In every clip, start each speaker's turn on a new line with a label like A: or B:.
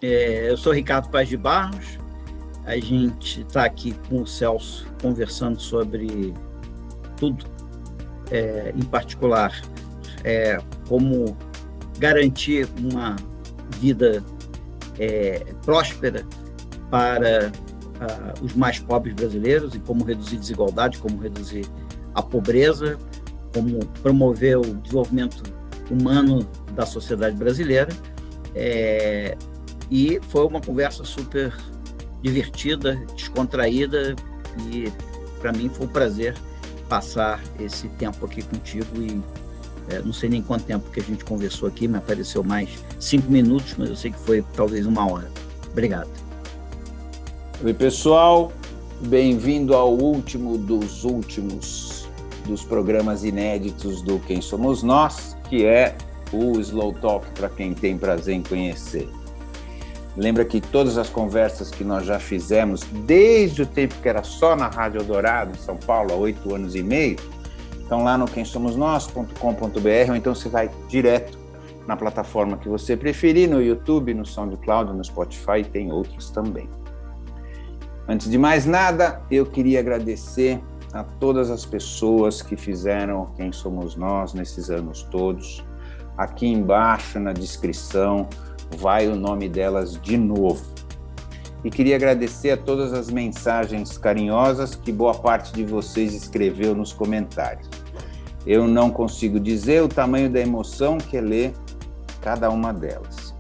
A: Eu sou Ricardo Paz de Barros. A gente está aqui com o Celso conversando sobre tudo, em particular, como garantir uma vida próspera para os mais pobres brasileiros e como reduzir desigualdade, como reduzir a pobreza, como promover o desenvolvimento humano da sociedade brasileira. E foi uma conversa super divertida, descontraída, e para mim foi um prazer passar esse tempo aqui contigo. E não sei nem quanto tempo que a gente conversou aqui, me apareceu mais 5 minutos, mas eu sei que foi talvez 1 hora. Obrigado.
B: Oi, pessoal, bem-vindo ao último dos últimos dos programas inéditos do Quem Somos Nós, que é o Slow Talk, para quem tem prazer em conhecer. Lembra que todas as conversas que nós já fizemos, desde o tempo que era só na Rádio Eldorado, em São Paulo, há 8 anos e meio, estão lá no quemsomosnós.com.br, ou então você vai direto na plataforma que você preferir, no YouTube, no SoundCloud, no Spotify, e tem outros também. Antes de mais nada, eu queria agradecer a todas as pessoas que fizeram Quem Somos Nós nesses anos todos. Aqui embaixo, na descrição, vai o nome delas de novo. E queria agradecer a todas as mensagens carinhosas que boa parte de vocês escreveu nos comentários. Eu não consigo dizer o tamanho da emoção que é ler cada uma delas.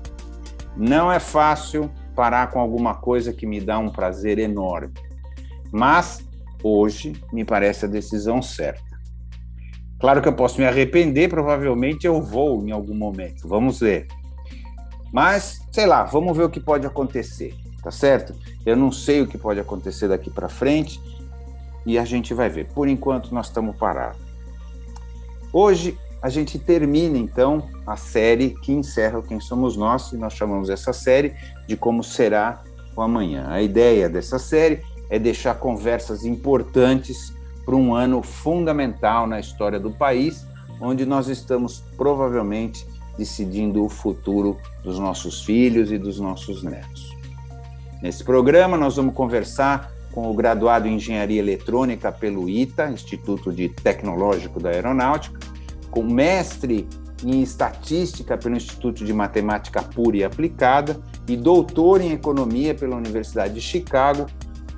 B: Não é fácil parar com alguma coisa que me dá um prazer enorme, mas hoje me parece a decisão certa. Claro que eu posso me arrepender, provavelmente eu vou em algum momento, vamos ver. Mas, sei lá, vamos ver o que pode acontecer, tá certo? Eu não sei o que pode acontecer daqui para frente e a gente vai ver. Por enquanto, nós estamos parados. Hoje, a gente termina, então, a série que encerra o Quem Somos Nós, e nós chamamos essa série de Como Será o Amanhã. A ideia dessa série é deixar conversas importantes para um ano fundamental na história do país, onde nós estamos provavelmente decidindo o futuro dos nossos filhos e dos nossos netos. Nesse programa, nós vamos conversar com o graduado em Engenharia Eletrônica pelo ITA, Instituto Tecnológico da Aeronáutica, com mestre em Estatística pelo Instituto de Matemática Pura e Aplicada e doutor em Economia pela Universidade de Chicago,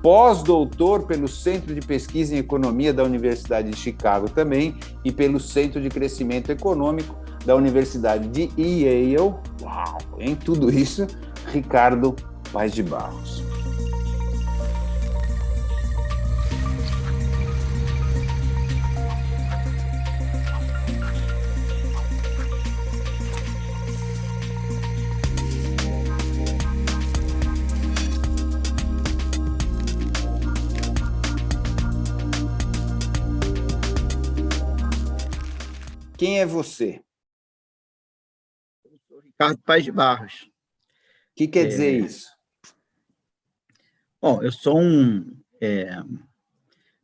B: pós-doutor pelo Centro de Pesquisa em Economia da Universidade de Chicago também e pelo Centro de Crescimento Econômico da Universidade de Yale. Uau! Em tudo isso, Ricardo Paz de Barros. Quem é você?
A: Eu sou Ricardo Paz de Barros.
B: O que quer dizer isso?
A: Bom, eu sou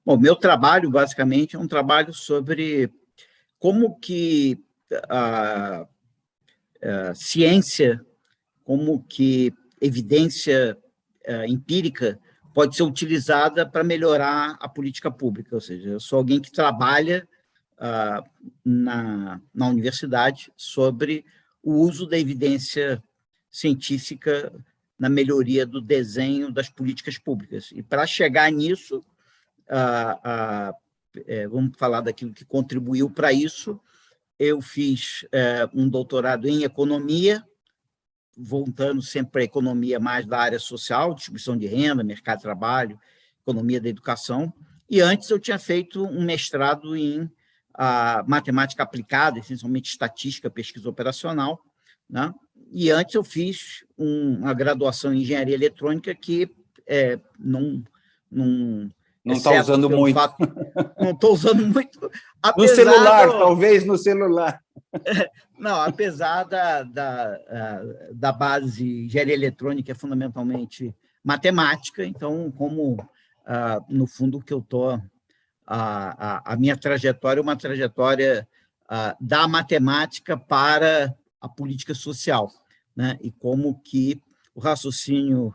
A: Bom, meu trabalho, basicamente, é um trabalho sobre como que a ciência, como que evidência empírica pode ser utilizada para melhorar a política pública. Ou seja, eu sou alguém que trabalha na universidade sobre o uso da evidência científica na melhoria do desenho das políticas públicas. E para chegar nisso, vamos falar daquilo que contribuiu para isso, eu fiz um doutorado em economia, voltando sempre para a economia mais da área social, distribuição de renda, mercado de trabalho, economia da educação, e antes eu tinha feito um mestrado em matemática aplicada, essencialmente estatística, pesquisa operacional, né? E antes eu fiz uma graduação em engenharia eletrônica que não
B: está usando muito.
A: Não estou usando muito.
B: No celular, talvez no celular.
A: Não, apesar da base engenharia eletrônica é fundamentalmente matemática, então, como, no fundo, o que eu estou... A minha trajetória é uma trajetória da matemática para a política social, né? E como que o raciocínio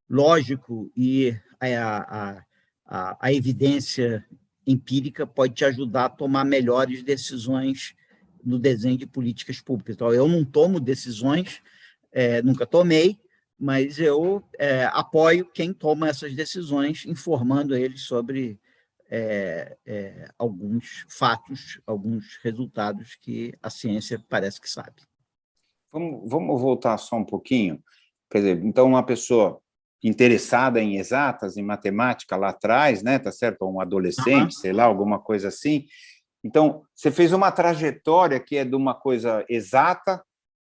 A: lógico e a evidência empírica pode te ajudar a tomar melhores decisões no desenho de políticas públicas. Então, eu não tomo decisões, nunca tomei, mas eu apoio quem toma essas decisões, informando eles sobre alguns fatos, alguns resultados que a ciência parece que sabe.
B: Vamos voltar só um pouquinho. Quer dizer, então, uma pessoa interessada em exatas, em matemática lá atrás, né, tá certo? Um adolescente, sei lá, alguma coisa assim. Então, você fez uma trajetória que é de uma coisa exata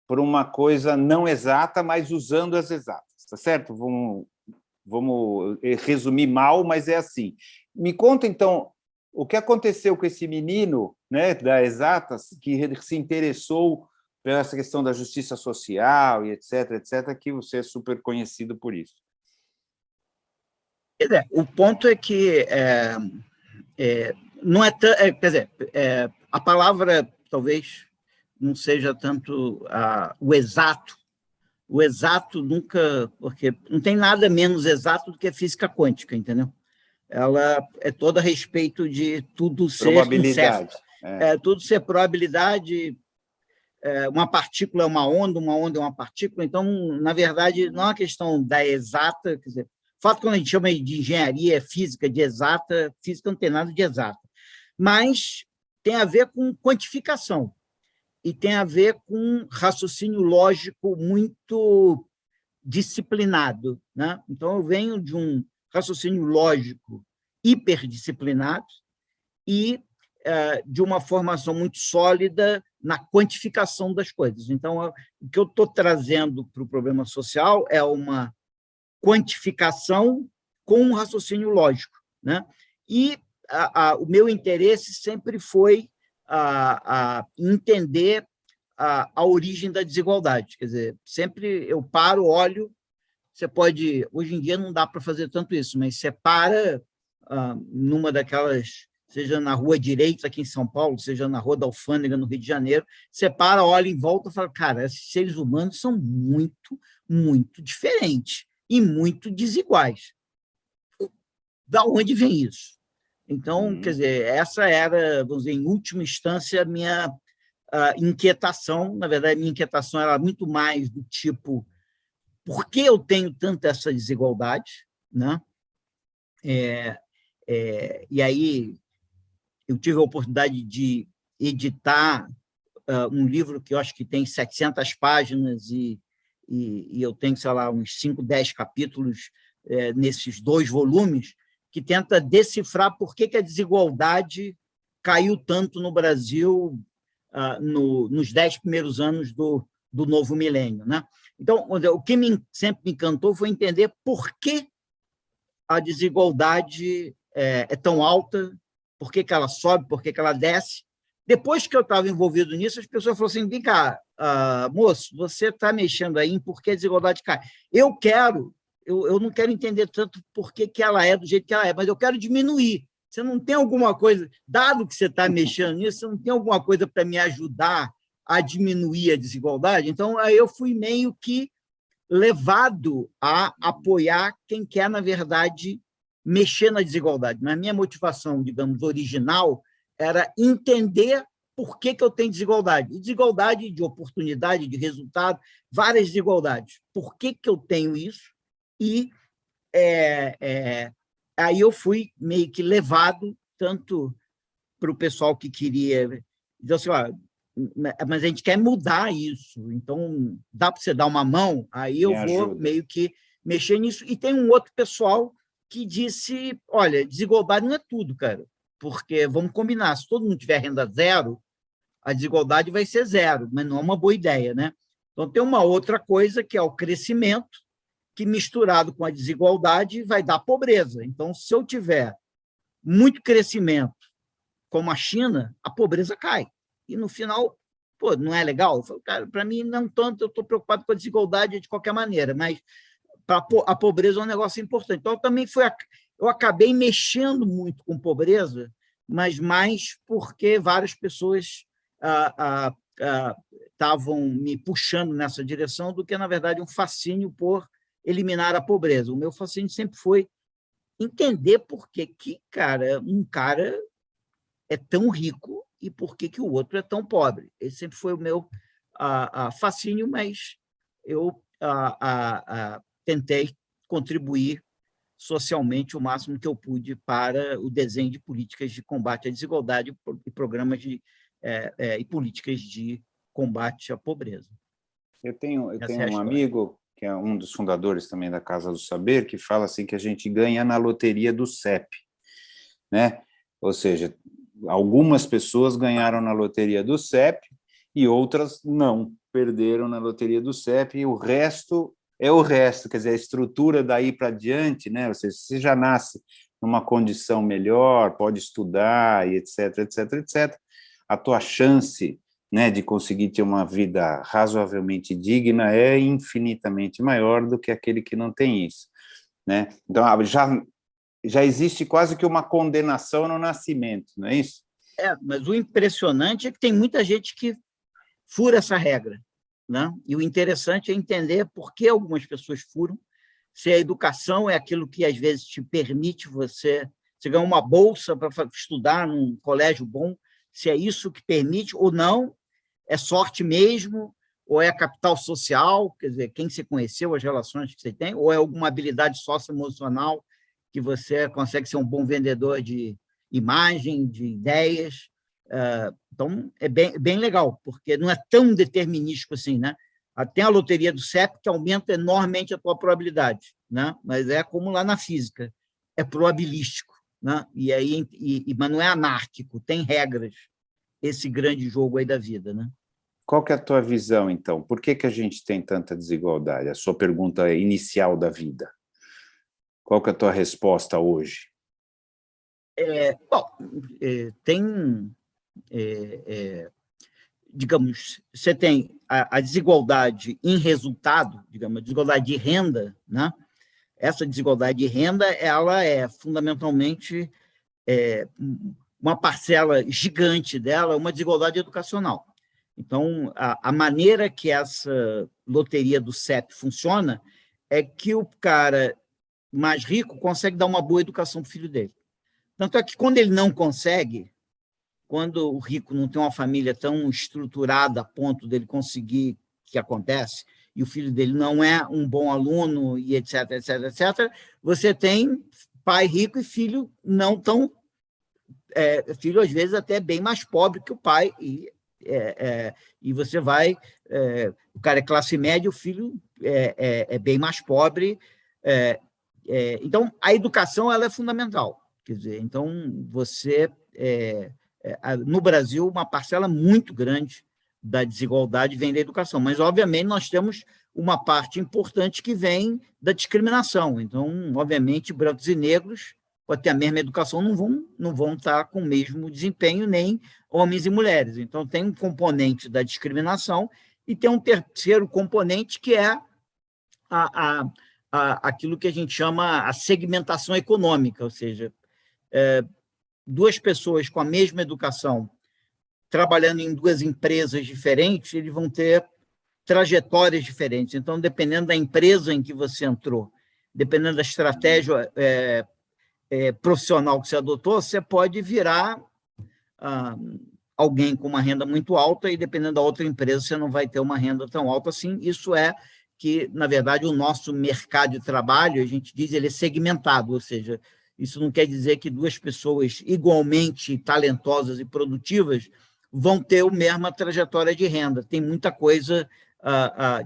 B: para uma coisa não exata, mas usando as exatas, tá certo? Vamos resumir mal, mas é assim. Me conta, então, o que aconteceu com esse menino, né, da exatas, que se interessou pela essa questão da justiça social e etc., que você é super conhecido por isso.
A: O ponto é que não é quer dizer, a palavra talvez não seja tanto o exato. O exato nunca, porque não tem nada menos exato do que a física quântica, entendeu? Ela é toda a respeito de tudo ser
B: probabilidade.
A: Tudo ser probabilidade. Uma partícula é uma onda é uma partícula. Então, na verdade, não é uma questão da exata, quer dizer, o fato que quando a gente chama de engenharia física de exata, física não tem nada de exata, mas tem a ver com quantificação e tem a ver com raciocínio lógico muito disciplinado, né? Então, eu venho de um raciocínio lógico hiperdisciplinado e de uma formação muito sólida na quantificação das coisas. Então, o que eu estou trazendo para o problema social é uma quantificação com um raciocínio lógico, né? E o meu interesse sempre foi entender a origem da desigualdade. Quer dizer, sempre eu paro, olho, você pode... Hoje em dia não dá para fazer tanto isso, mas você para numa daquelas... seja na Rua Direita, aqui em São Paulo, seja na Rua da Alfândega, no Rio de Janeiro, você para, olha em volta e fala, cara, esses seres humanos são muito, muito diferentes e muito desiguais. Da onde vem isso? Então, quer dizer, essa era, vamos dizer, em última instância, a minha inquietação. Na verdade, a minha inquietação era muito mais do tipo, por que eu tenho tanta essa desigualdade, né? E aí eu tive a oportunidade de editar um livro que eu acho que tem 700 páginas e eu tenho, sei lá, uns 5, 10 capítulos nesses 2 volumes, que tenta decifrar por que a desigualdade caiu tanto no Brasil nos 10 primeiros anos do novo milênio, né? Então, o que sempre me encantou foi entender por que a desigualdade é tão alta, por que ela sobe, por que ela desce. Depois que eu estava envolvido nisso, as pessoas falaram assim, vem cá, moço, você está mexendo aí em por que a desigualdade cai. Eu não quero entender tanto por que ela é do jeito que ela é, mas eu quero diminuir. Você não tem alguma coisa, dado que você está mexendo nisso, você não tem alguma coisa para me ajudar a diminuir a desigualdade? Então, aí eu fui meio que levado a apoiar quem quer, na verdade, mexer na desigualdade. Mas a minha motivação, digamos, original, era entender por que eu tenho desigualdade. E desigualdade de oportunidade, de resultado, várias desigualdades. Por que eu tenho isso? E aí eu fui meio que levado tanto para o pessoal que queria dizer assim, mas a gente quer mudar isso, então dá para você dar uma mão? Aí eu vou meio que mexer nisso. E tem um outro pessoal que disse, olha, desigualdade não é tudo, cara, porque, vamos combinar, se todo mundo tiver renda zero, a desigualdade vai ser zero, mas não é uma boa ideia, né? Então, tem uma outra coisa, que é o crescimento, que misturado com a desigualdade vai dar pobreza. Então, se eu tiver muito crescimento, como a China, a pobreza cai. E, no final, não é legal? Eu falo, cara, para mim, não tanto, eu estou preocupado com a desigualdade de qualquer maneira, mas a pobreza é um negócio importante. Então, eu acabei mexendo muito com pobreza, mas mais porque várias pessoas estavam me puxando nessa direção do que, na verdade, um fascínio por eliminar a pobreza. O meu fascínio sempre foi entender por que um cara é tão rico e por que o outro é tão pobre. Esse sempre foi o meu fascínio, mas eu tentei contribuir socialmente o máximo que eu pude para o desenho de políticas de combate à desigualdade e programas e políticas de combate à pobreza.
B: Eu tenho um amigo, que é um dos fundadores também da Casa do Saber, que fala assim que a gente ganha na loteria do CEP, né? Ou seja, algumas pessoas ganharam na loteria do CEP e outras não, perderam na loteria do CEP, e o resto é o resto, quer dizer, a estrutura daí para diante, né? Ou seja, você já nasce numa condição melhor, pode estudar, e etc, etc, etc. A tua chance, né, de conseguir ter uma vida razoavelmente digna é infinitamente maior do que aquele que não tem isso, né? Então, já existe quase que uma condenação no nascimento, não é isso?
A: Mas o impressionante é que tem muita gente que fura essa regra, né? E o interessante é entender por que algumas pessoas furam, se a educação é aquilo que, às vezes, te permite você ganhar uma bolsa para estudar num colégio bom, se é isso que permite ou não, é sorte mesmo, ou é capital social, quer dizer, quem você conheceu, as relações que você tem, ou é alguma habilidade socioemocional que você consegue ser um bom vendedor de imagem, de ideias. Então, é bem legal, porque não é tão determinístico assim, né? Tem a loteria do CEP, que aumenta enormemente a tua probabilidade, né? Mas é como lá na física, é probabilístico, né? Mas não é anárquico, tem regras, esse grande jogo aí da vida, né?
B: Qual que é a tua visão, então? Por que a gente tem tanta desigualdade? A sua pergunta inicial da vida. Qual que é a tua resposta hoje?
A: Digamos, você tem a desigualdade em resultado, digamos, a desigualdade de renda, né? Essa desigualdade de renda, ela é fundamentalmente uma parcela gigante dela, uma desigualdade educacional. Então, a maneira que essa loteria do CEP funciona é que o cara mais rico consegue dar uma boa educação para o filho dele. Tanto é que, quando ele não consegue, quando o rico não tem uma família tão estruturada a ponto dele conseguir o que acontece, e o filho dele não é um bom aluno, e etc, etc, etc, você tem pai rico e filho não tão... filho, às vezes, até bem mais pobre que o pai, e você vai... o cara é classe média, o filho é bem mais pobre. Então, a educação ela é fundamental. Quer dizer, então, você... no Brasil, uma parcela muito grande da desigualdade vem da educação, mas, obviamente, nós temos uma parte importante que vem da discriminação. Então, obviamente, brancos e negros, pode ter a mesma educação, não vão estar com o mesmo desempenho, nem homens e mulheres. Então, tem um componente da discriminação e tem um terceiro componente, que é aquilo que a gente chama a segmentação econômica, ou seja, duas pessoas com a mesma educação trabalhando em duas empresas diferentes, eles vão ter trajetórias diferentes. Então, dependendo da empresa em que você entrou, dependendo da estratégia profissional que você adotou, você pode virar alguém com uma renda muito alta e, dependendo da outra empresa, você não vai ter uma renda tão alta assim. Isso é que, na verdade, o nosso mercado de trabalho, a gente diz, ele é segmentado, ou seja, isso não quer dizer que duas pessoas igualmente talentosas e produtivas vão ter a mesma trajetória de renda. Tem muita coisa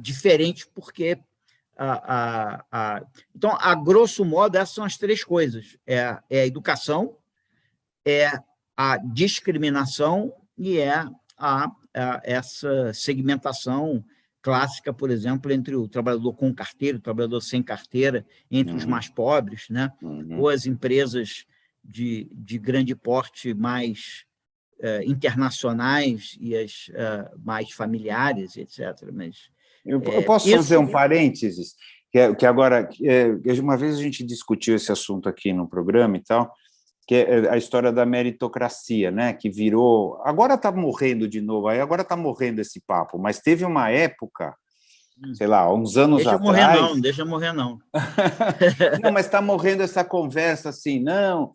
A: diferente, porque... Então, a grosso modo, essas são as três coisas. É a educação, é a discriminação e essa segmentação clássica, por exemplo, entre o trabalhador com carteira e o trabalhador sem carteira, entre os mais pobres, né? Ou as empresas de grande porte mais internacionais e as mais familiares, etc. Mas
B: eu posso fazer um parênteses? Que agora, uma vez a gente discutiu esse assunto aqui no programa e tal, que é a história da meritocracia, né? Que virou... Agora está morrendo de novo, agora está morrendo esse papo, mas teve uma época, sei lá, uns anos
A: deixa
B: atrás...
A: Morrer não, deixa morrer não.
B: Não, mas está morrendo essa conversa assim, não,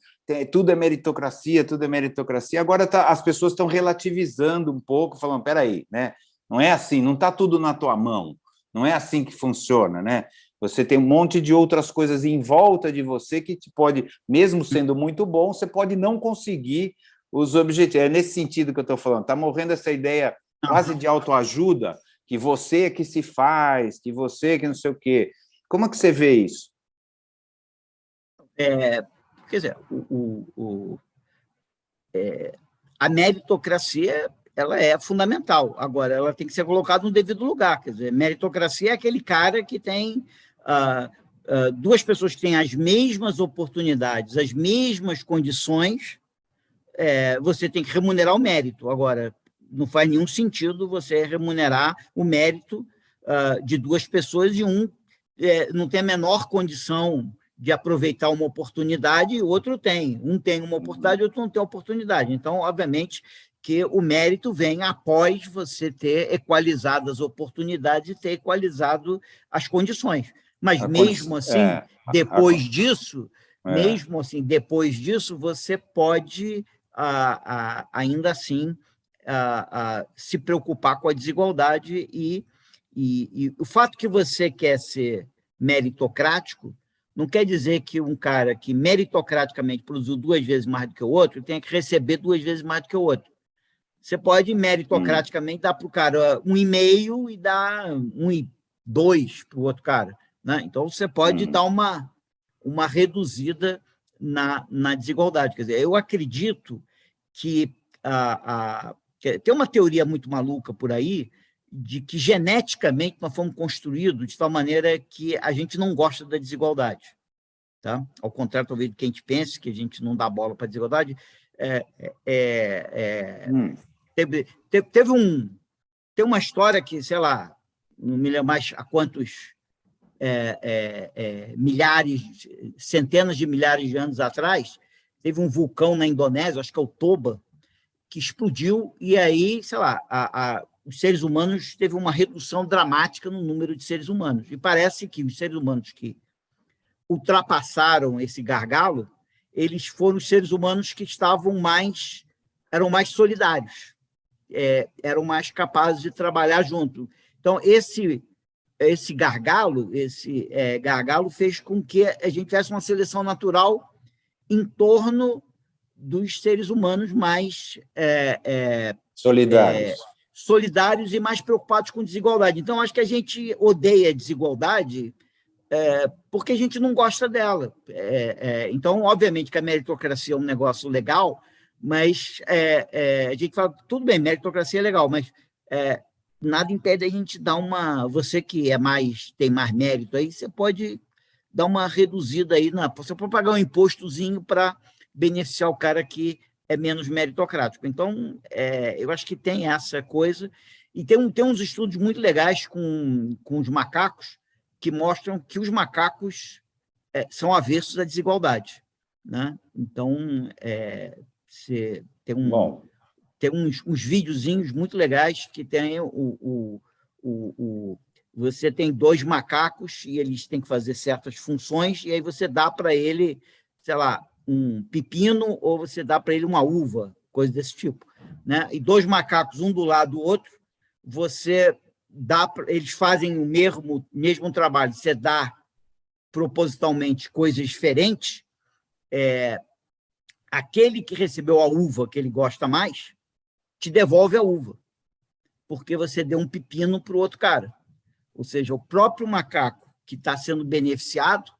B: tudo é meritocracia, tudo é meritocracia. Agora as pessoas estão relativizando um pouco, falando, peraí, né? Não é assim, não está tudo na tua mão, não é assim que funciona, né? Você tem um monte de outras coisas em volta de você que te pode, mesmo sendo muito bom, você pode não conseguir os objetivos. É nesse sentido que eu estou falando, está morrendo essa ideia quase de autoajuda, que você é que se faz, que você é que não sei o quê. Como é que você vê isso?
A: Quer dizer, a meritocracia ela é fundamental. Agora, ela tem que ser colocada no devido lugar. Quer dizer, meritocracia é aquele cara que tem duas pessoas que têm as mesmas oportunidades, as mesmas condições, você tem que remunerar o mérito. Agora, não faz nenhum sentido você remunerar o mérito de duas pessoas e um não tem a menor condição de aproveitar uma oportunidade e o outro tem. Um tem uma oportunidade e o outro não tem oportunidade. Então, obviamente, que o mérito vem após você ter equalizado as oportunidades e ter equalizado as condições. Mas mesmo assim, depois disso, você pode ainda assim se preocupar com a desigualdade e o fato que você quer ser meritocrático não quer dizer que um cara que meritocraticamente produziu 2 vezes mais do que o outro tenha que receber 2 vezes mais do que o outro. Você pode meritocraticamente dar para o cara 1,5 e dar 1,2 para o outro cara, né? Então, você pode dar uma reduzida na desigualdade. Quer dizer, eu acredito que tem uma teoria muito maluca por aí de que geneticamente nós fomos construídos de tal maneira que a gente não gosta da desigualdade. Tá? Ao contrário, talvez, do que a gente pense, que a gente não dá bola para a desigualdade. Tem uma história que, sei lá, não me lembro mais a quantos milhares, centenas de milhares de anos atrás, teve um vulcão na Indonésia, acho que é o Toba, que explodiu, e aí, sei lá, os seres humanos teve uma redução dramática no número de seres humanos. E parece que os seres humanos que ultrapassaram esse gargalo, eles foram os seres humanos que eram mais solidários, eram mais capazes de trabalhar junto. Então, esse gargalo fez com que a gente tivesse uma seleção natural em torno dos seres humanos mais solidários e mais preocupados com desigualdade. Então, acho que a gente odeia a desigualdade porque a gente não gosta dela. Então, obviamente que a meritocracia é um negócio legal, mas a gente fala, tudo bem, meritocracia é legal, mas nada impede a gente dar você que tem mais mérito aí, você pode dar uma reduzida aí, você pode pagar um impostozinho para beneficiar o cara que é menos meritocrático. Então, eu acho que tem essa coisa, e tem uns estudos muito legais com os macacos, que mostram que os macacos são avessos à desigualdade, né? Então, você tem uns videozinhos muito legais que tem você tem 2 macacos e eles têm que fazer certas funções, e aí você dá para ele, sei lá, um pepino ou você dá para ele uma uva, coisa desse tipo, né? E 2 macacos, um do lado do outro, eles fazem o mesmo trabalho, você dá propositalmente coisas diferentes, aquele que recebeu a uva que ele gosta mais, te devolve a uva, porque você deu um pepino para o outro cara. Ou seja, o próprio macaco que está sendo beneficiado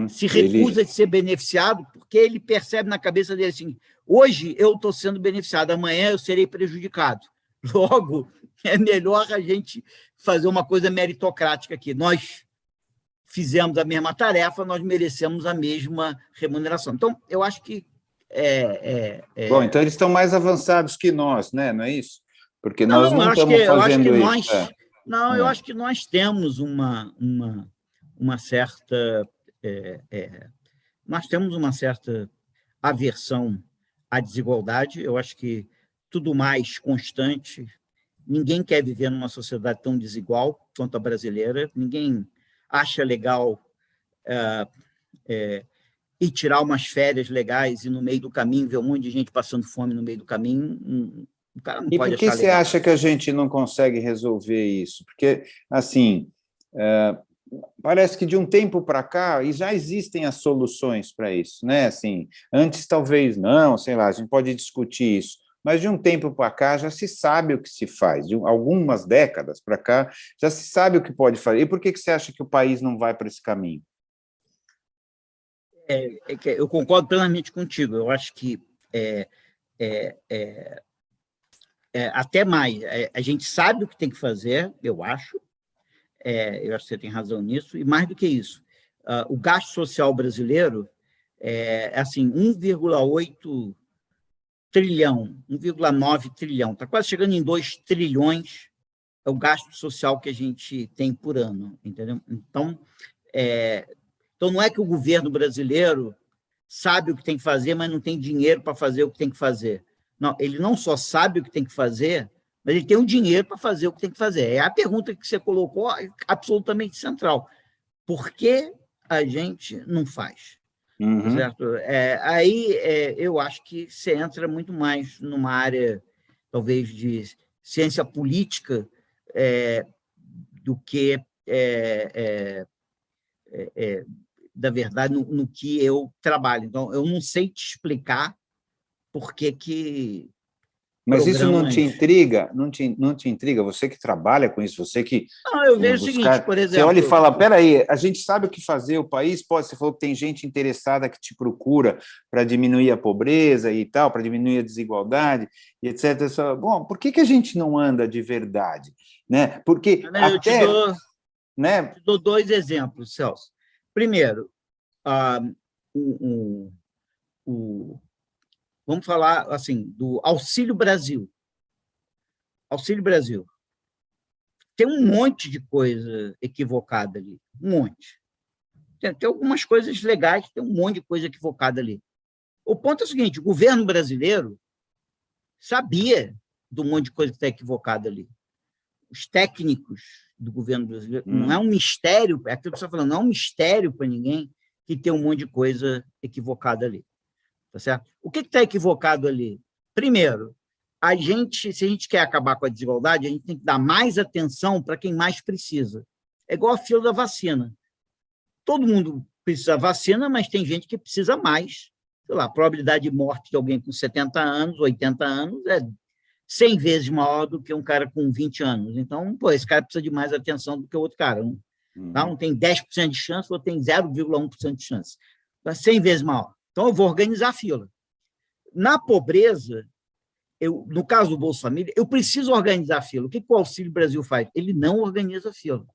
A: se recusa de ser beneficiado porque ele percebe na cabeça dele assim, hoje eu estou sendo beneficiado, amanhã eu serei prejudicado. Logo, é melhor a gente fazer uma coisa meritocrática aqui. Nós fizemos a mesma tarefa, nós merecemos a mesma remuneração. Então, eu acho que...
B: Bom, então eles estão mais avançados que nós, né? Não é isso? Porque nós não estamos fazendo isso.
A: Eu acho que nós temos uma certa... nós temos uma certa aversão à desigualdade. Eu acho que tudo mais constante. Ninguém quer viver numa sociedade tão desigual quanto a brasileira. Ninguém acha legal ir tirar umas férias legais e no meio do caminho ver um monte de gente passando fome no meio do caminho. O cara não pode achar legal.
B: E por que você acha que a gente não consegue resolver isso? Porque, assim, parece que de um tempo para cá e já existem as soluções para isso, né? Assim, antes talvez não, sei lá, a gente pode discutir isso, mas de um tempo para cá já se sabe o que se faz, de algumas décadas para cá já se sabe o que pode fazer. E por que você acha que o país não vai para esse caminho?
A: Eu concordo plenamente contigo. Eu acho que até mais. A gente sabe o que tem que fazer, eu acho. Eu acho que você tem razão nisso. E mais do que isso, o gasto social brasileiro assim, 1,8 trilhão, 1,9 trilhão. Está quase chegando em 2 trilhões é o gasto social que a gente tem por ano, entendeu? Então, não é que o governo brasileiro sabe o que tem que fazer, mas não tem dinheiro para fazer o que tem que fazer. Não, ele não só sabe o que tem que fazer, mas ele tem o dinheiro para fazer o que tem que fazer. É a pergunta que você colocou, absolutamente central. Por que a gente não faz?
B: Uhum.
A: Certo? Aí eu acho que você entra muito mais numa área, talvez, de ciência política do que da verdade, no que eu trabalho. Então, eu não sei te explicar por que
B: Mas isso não te intriga? Não te intriga? Você que trabalha com isso, você que...
A: Não, eu vejo o seguinte, por exemplo...
B: Você olha e fala, peraí, a gente sabe o que fazer, o país pode... Você falou que tem gente interessada que te procura para diminuir a pobreza e tal, para diminuir a desigualdade, e etc. Bom, por que a gente não anda de verdade? Né? Porque
A: eu te dou 2 exemplos, Celso. Primeiro, vamos falar assim, do Auxílio Brasil. Auxílio Brasil. Tem um monte de coisa equivocada ali, um monte. Tem algumas coisas legais, tem um monte de coisa equivocada ali. O ponto é o seguinte, o governo brasileiro sabia do monte de coisa que está equivocada ali. Os técnicos do governo brasileiro, não é um mistério, é aquilo que você está falando, não é um mistério para ninguém que tem um monte de coisa equivocada ali. Tá certo? O que está equivocado ali? Primeiro, se a gente quer acabar com a desigualdade, a gente tem que dar mais atenção para quem mais precisa. É igual a fila da vacina. Todo mundo precisa da vacina, mas tem gente que precisa mais. Sei lá, a probabilidade de morte de alguém com 70 anos, 80 anos, é 100 vezes maior do que um cara com 20 anos. Então, esse cara precisa de mais atenção do que o outro cara. Um tem 10% de chance, o outro tem 0,1% de chance. É 100 vezes maior. Então, eu vou organizar a fila. Na pobreza, no caso do Bolsa Família, eu preciso organizar a fila. O que o Auxílio Brasil faz? Ele não organiza a fila.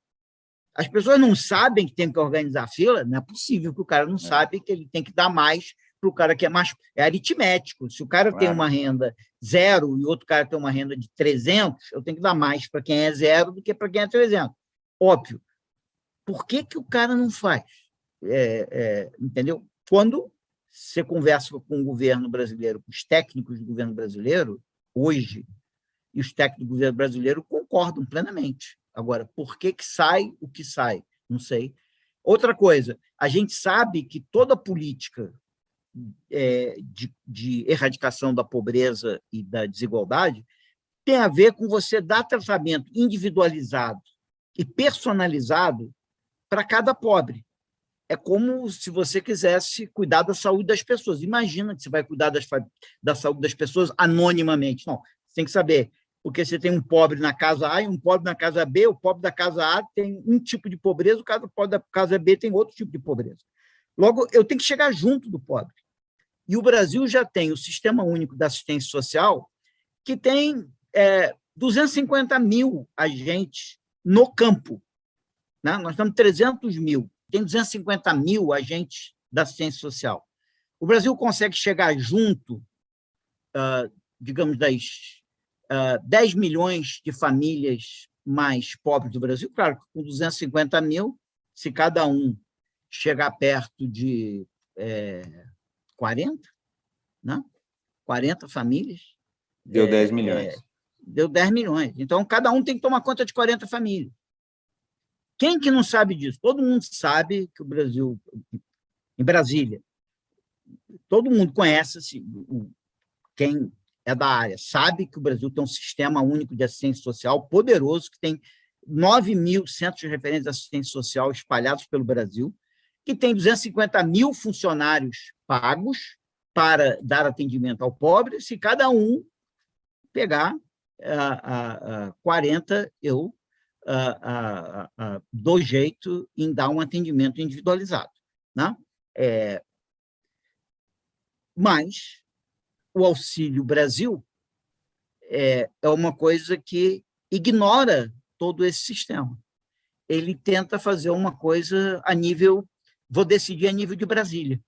A: As pessoas não sabem que tem que organizar a fila, não é possível que o cara não sabe que ele tem que dar mais para o cara que é mais... É aritmético. Se o cara tem uma renda 0 e o outro cara tem uma renda de 300, eu tenho que dar mais para quem é 0 do que para quem é 300. Óbvio. Por que o cara não faz? Entendeu? Quando você conversa com o governo brasileiro, com os técnicos do governo brasileiro, hoje, e os técnicos do governo brasileiro concordam plenamente. Agora, por que sai o que sai? Não sei. Outra coisa, a gente sabe que toda política de erradicação da pobreza e da desigualdade tem a ver com você dar tratamento individualizado e personalizado para cada pobre. É como se você quisesse cuidar da saúde das pessoas. Imagina que você vai cuidar da saúde das pessoas anonimamente. Não, você tem que saber, porque você tem um pobre na casa A e um pobre na casa B, o pobre da casa A tem um tipo de pobreza, o pobre da casa B tem outro tipo de pobreza. Logo, eu tenho que chegar junto do pobre. E o Brasil já tem o Sistema Único da Assistência Social, que tem 250 mil agentes no campo. Né? Nós temos 300 mil. Tem 250 mil agentes da assistência social. O Brasil consegue chegar junto, digamos, das 10 milhões de famílias mais pobres do Brasil. Claro, com 250 mil, se cada um chegar perto de 40, né? 40 famílias.
B: Deu 10 milhões.
A: Deu 10 milhões. Então, cada um tem que tomar conta de 40 famílias. Quem que não sabe disso? Todo mundo sabe que o Brasil, em Brasília, todo mundo conhece, quem é da área, sabe que o Brasil tem um sistema único de assistência social poderoso, que tem 9 mil centros de referência de assistência social espalhados pelo Brasil, que tem 250 mil funcionários pagos para dar atendimento ao pobre. Se cada um pegar 40, eu dou jeito em dar um atendimento individualizado, né? Mas o Auxílio Brasil é uma coisa que ignora todo esse sistema. Ele tenta fazer uma coisa a nível, vou decidir a nível de Brasília.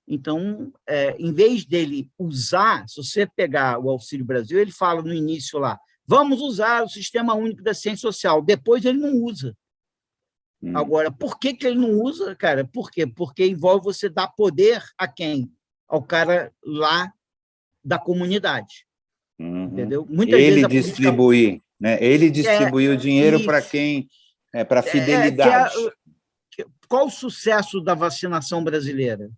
A: Então, em vez dele usar, se você pegar o Auxílio Brasil, ele fala no início lá, vamos usar o Sistema Único da Assistência Social. Depois ele não usa. Agora, por que ele não usa, cara? Por quê? Porque envolve você dar poder a quem? Ao cara lá da comunidade. Entendeu? Muitas
B: ele
A: vezes
B: distribuir, né? Ele distribuir o dinheiro para quem? Para fidelidade.
A: Qual o sucesso da vacinação brasileira?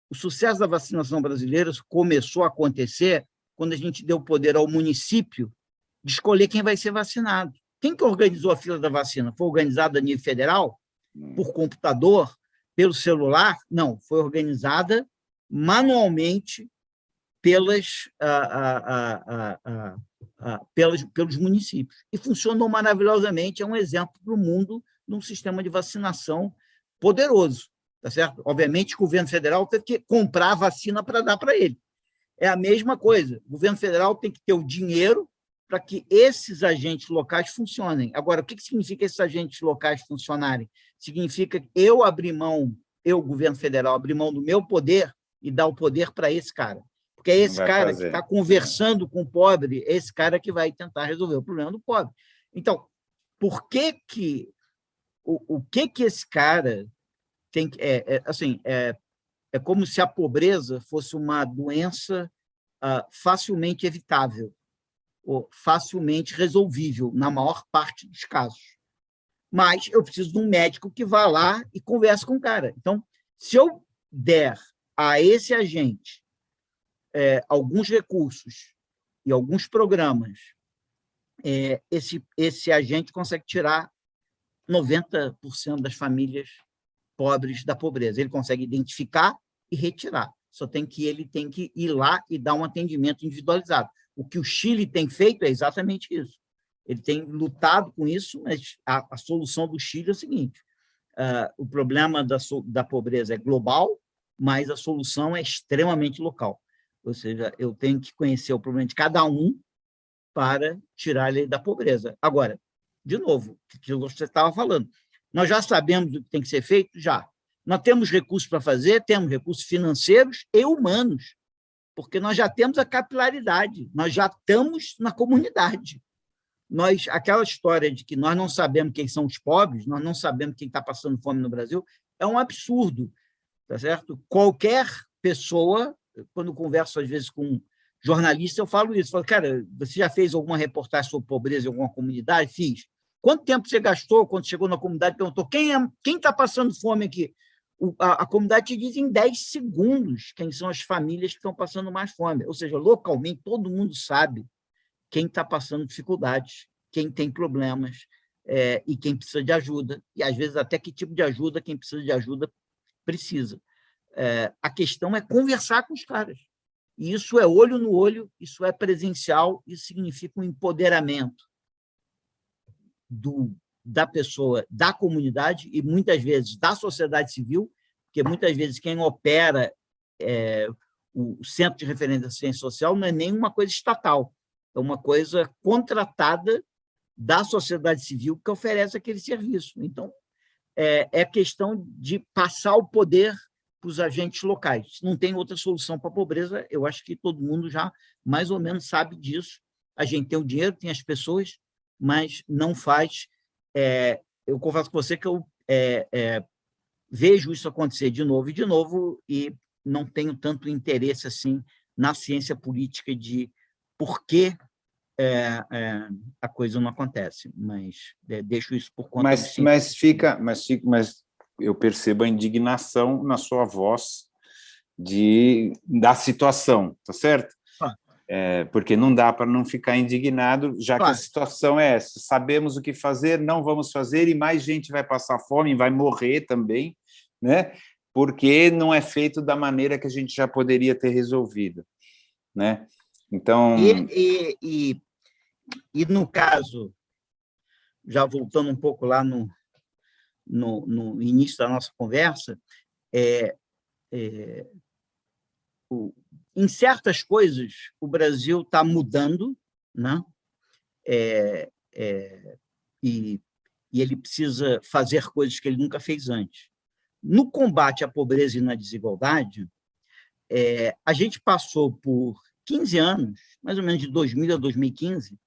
A: O sucesso da vacinação brasileira começou a acontecer quando a gente deu poder ao município de escolher quem vai ser vacinado. Quem que organizou a fila da vacina? Foi organizada a nível federal? Por computador? Pelo celular? Não, foi organizada manualmente pelos municípios. E funcionou maravilhosamente, é um exemplo para o mundo de um sistema de vacinação poderoso. Tá certo? Obviamente, o governo federal tem que comprar a vacina para dar para ele. É a mesma coisa. O governo federal tem que ter o dinheiro para que esses agentes locais funcionem. Agora, o que significa esses agentes locais funcionarem? Significa eu abrir mão, governo federal, abrir mão do meu poder e dar o poder para esse cara. Porque é esse cara que está conversando com o pobre, é esse cara que vai tentar resolver o problema do pobre. Então, por que o que esse cara tem que... É como se a pobreza fosse uma doença facilmente evitável, ou facilmente resolvível, na maior parte dos casos. Mas eu preciso de um médico que vá lá e converse com o cara. Então, se eu der a esse agente alguns recursos e alguns programas, esse agente consegue tirar 90% das famílias pobres da pobreza. Ele consegue identificar e retirar. Ele tem que ir lá e dar um atendimento individualizado. O que o Chile tem feito é exatamente isso. Ele tem lutado com isso, mas a solução do Chile é o seguinte: o problema da pobreza é global, mas a solução é extremamente local. Ou seja, eu tenho que conhecer o problema de cada um para tirar ele da pobreza. Agora, de novo, o que você estava falando, nós já sabemos o que tem que ser feito? Já. Nós temos recursos para fazer, temos recursos financeiros e humanos, porque nós já temos a capilaridade, nós já estamos na comunidade. Aquela história de que nós não sabemos quem são os pobres, nós não sabemos quem está passando fome no Brasil, é um absurdo, tá certo? Qualquer pessoa, quando eu converso às vezes com jornalista, eu falo isso, cara, você já fez alguma reportagem sobre pobreza em alguma comunidade? Fiz. Quanto tempo você gastou quando chegou na comunidade e perguntou quem está passando fome aqui? A comunidade te diz em 10 segundos quem são as famílias que estão passando mais fome. Ou seja, localmente, todo mundo sabe quem está passando dificuldades, quem tem problemas e quem precisa de ajuda. E, às vezes, até que tipo de ajuda quem precisa de ajuda precisa. A questão é conversar com os caras. E isso é olho no olho, isso é presencial, isso significa um empoderamento da pessoa, da comunidade e, muitas vezes, da sociedade civil, porque, muitas vezes, quem opera o Centro de Referência de Assistência Social não é nenhuma coisa estatal, é uma coisa contratada da sociedade civil que oferece aquele serviço. Então, é questão de passar o poder para os agentes locais. Não tem outra solução para a pobreza, eu acho que todo mundo já mais ou menos sabe disso. A gente tem o dinheiro, tem as pessoas, mas não faz. Eu confesso com você que eu vejo isso acontecer de novo e não tenho tanto interesse assim na ciência política de por que a coisa não acontece, mas deixo isso por conta do
B: mas eu percebo a indignação na sua voz da situação, tá certo? Porque não dá para não ficar indignado, já que a situação é essa. Sabemos o que fazer, não vamos fazer, e mais gente vai passar fome, vai morrer também, né? Porque não é feito da maneira que a gente já poderia ter resolvido, né? Então...
A: E no caso, já voltando um pouco lá no início da nossa conversa, em certas coisas, o Brasil está mudando, né? E ele precisa fazer coisas que ele nunca fez antes. No combate à pobreza e na desigualdade, a gente passou por 15 anos, mais ou menos de 2000 a 2015,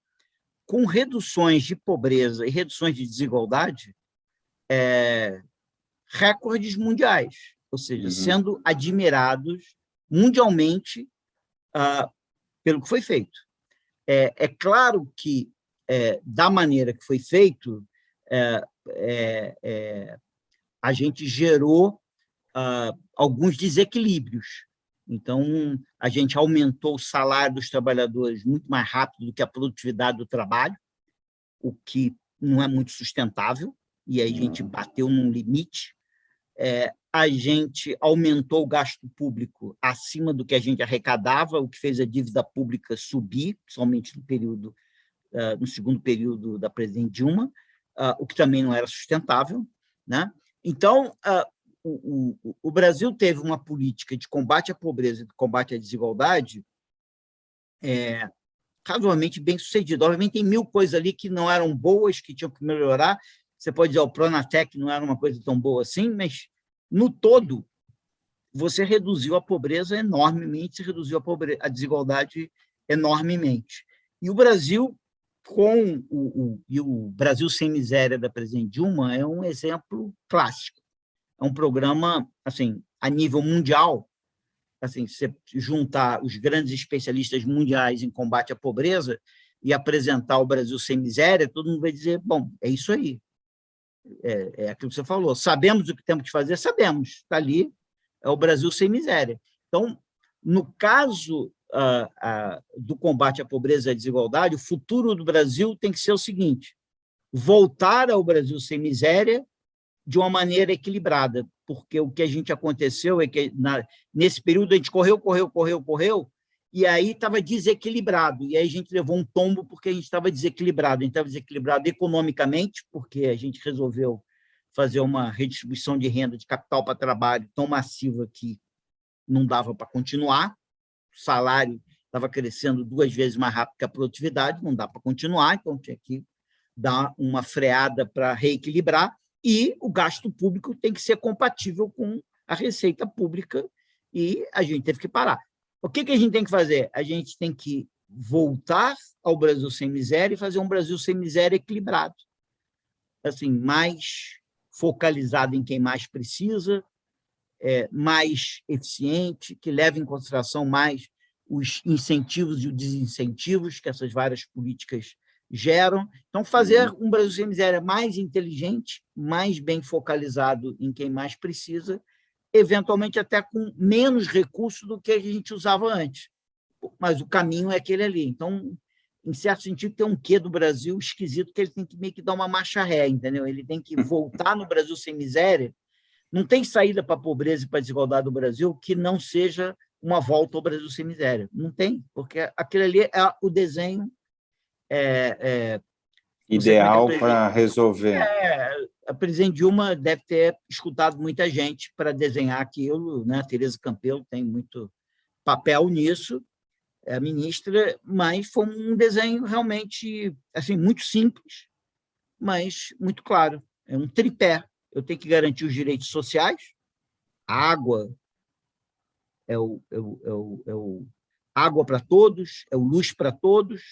A: com reduções de pobreza e reduções de desigualdade recordes mundiais, ou seja, sendo admirados mundialmente pelo que foi feito. É claro que, da maneira que foi feito, a gente gerou alguns desequilíbrios. Então, a gente aumentou o salário dos trabalhadores muito mais rápido do que a produtividade do trabalho, o que não é muito sustentável, e aí a gente bateu num limite. A gente aumentou o gasto público acima do que a gente arrecadava, o que fez a dívida pública subir, principalmente no segundo período da presidente Dilma, o que também não era sustentável, né? Então, o Brasil teve uma política de combate à pobreza e de combate à desigualdade razoavelmente bem sucedida. Obviamente, tem 1000 coisas ali que não eram boas, que tinham que melhorar. Você pode dizer, o Pronatec não era uma coisa tão boa assim, mas, no todo, você reduziu a pobreza enormemente, você reduziu a desigualdade enormemente. E o Brasil, o Brasil Sem Miséria da presidente Dilma, é um exemplo clássico. É um programa, assim, a nível mundial, assim, se você juntar os grandes especialistas mundiais em combate à pobreza e apresentar o Brasil Sem Miséria, todo mundo vai dizer, bom, é isso aí. É aquilo que você falou. Sabemos o que temos que fazer? Sabemos. Está ali, é o Brasil Sem Miséria. Então, no caso do combate à pobreza e à desigualdade, o futuro do Brasil tem que ser o seguinte: voltar ao Brasil Sem Miséria de uma maneira equilibrada, porque o que a gente aconteceu é que, nesse período, a gente correu, e aí estava desequilibrado, e aí a gente levou um tombo porque a gente estava desequilibrado. A gente estava desequilibrado economicamente, porque a gente resolveu fazer uma redistribuição de renda, de capital para trabalho tão massiva que não dava para continuar, o salário estava crescendo 2 vezes mais rápido que a produtividade, não dá para continuar, então tinha que dar uma freada para reequilibrar, e o gasto público tem que ser compatível com a receita pública, e a gente teve que parar. O que a gente tem que fazer? A gente tem que voltar ao Brasil Sem Miséria e fazer um Brasil Sem Miséria equilibrado, assim, mais focalizado em quem mais precisa, mais eficiente, que leve em consideração mais os incentivos e os desincentivos que essas várias políticas geram. Então, fazer um Brasil Sem Miséria mais inteligente, mais bem focalizado em quem mais precisa, eventualmente até com menos recursos do que a gente usava antes. Mas o caminho é aquele ali. Então, em certo sentido, tem um quê do Brasil esquisito que ele tem que meio que dar uma marcha ré, entendeu? Ele tem que voltar no Brasil Sem Miséria. Não tem saída para a pobreza e para a desigualdade do Brasil que não seja uma volta ao Brasil Sem Miséria. Não tem, porque aquele ali é o desenho
B: ideal para resolver.
A: A presidente Dilma deve ter escutado muita gente para desenhar aquilo, né? A Tereza Campelo tem muito papel nisso, é a ministra, mas foi um desenho realmente assim, muito simples, mas muito claro. É um tripé. Eu tenho que garantir os direitos sociais, a água água para todos, é o luz para todos,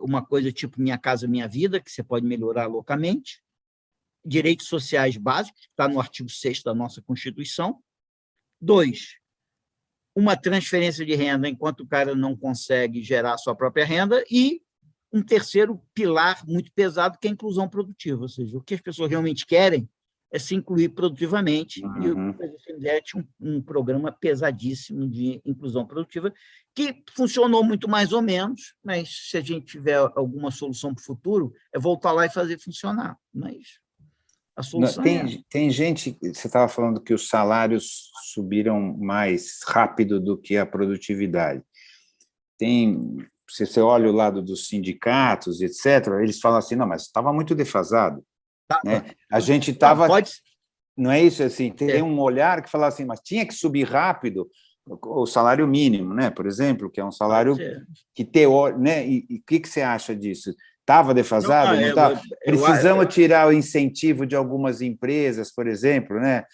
A: uma coisa tipo Minha Casa Minha Vida, que você pode melhorar loucamente, direitos sociais básicos, que está no artigo 6º da nossa Constituição. 2, uma transferência de renda enquanto o cara não consegue gerar a sua própria renda, e um terceiro pilar muito pesado, que é a inclusão produtiva, ou seja, o que as pessoas realmente querem é se incluir produtivamente, e o CNDE tinha um programa pesadíssimo de inclusão produtiva, que funcionou muito mais ou menos, mas se a gente tiver alguma solução para o futuro, é voltar lá e fazer funcionar, mas a solução
B: tem gente, você estava falando que os salários subiram mais rápido do que a produtividade. Se você olha o lado dos sindicatos, etc., eles falam assim, não, mas estava muito defasado. Né? A gente estava... Não é isso? Assim, tem um olhar que fala assim, mas tinha que subir rápido o salário mínimo, né? Por exemplo, que é um salário que né? E o que você acha disso? Estava defasado? Não estava? Precisamos tirar o incentivo de algumas empresas, por exemplo, né?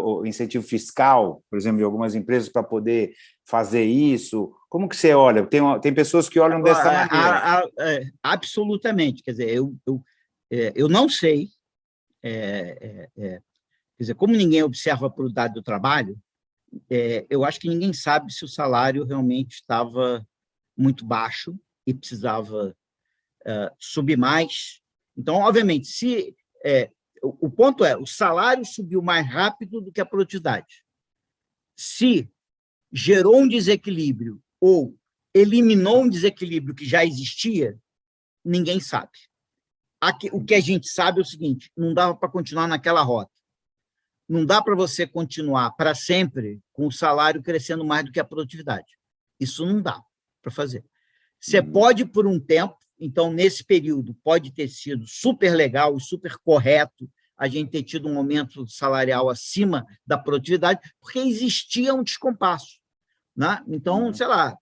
B: O incentivo fiscal, por exemplo, de algumas empresas para poder fazer isso. Como que você olha? Tem pessoas que olham dessa maneira.
A: Absolutamente. Quer dizer, eu não sei, quer dizer, como ninguém observa a produtividade do trabalho, eu acho que ninguém sabe se o salário realmente estava muito baixo e precisava subir mais. Então, obviamente, o ponto é, o salário subiu mais rápido do que a produtividade. Se gerou um desequilíbrio ou eliminou um desequilíbrio que já existia, ninguém sabe. O que a gente sabe é o seguinte, não dava para continuar naquela rota. Não dá para você continuar para sempre com o salário crescendo mais do que a produtividade. Isso não dá para fazer. Você pode, por um tempo, então, nesse período, pode ter sido super legal e super correto a gente ter tido um aumento salarial acima da produtividade, porque existia um descompasso. Né? Então, sei lá,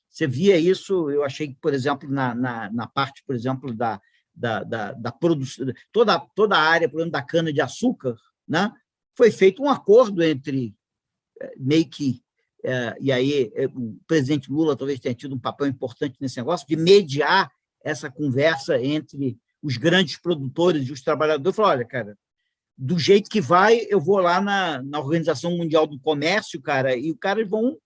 A: você via isso, eu achei que, por exemplo, na parte, por exemplo, da produção, toda a área, por exemplo, da cana-de-açúcar, né? Foi feito um acordo entre meio que e aí o presidente Lula talvez tenha tido um papel importante nesse negócio, de mediar essa conversa entre os grandes produtores e os trabalhadores. Falou, olha, cara, do jeito que vai, eu vou lá na Organização Mundial do Comércio, cara, e os caras vão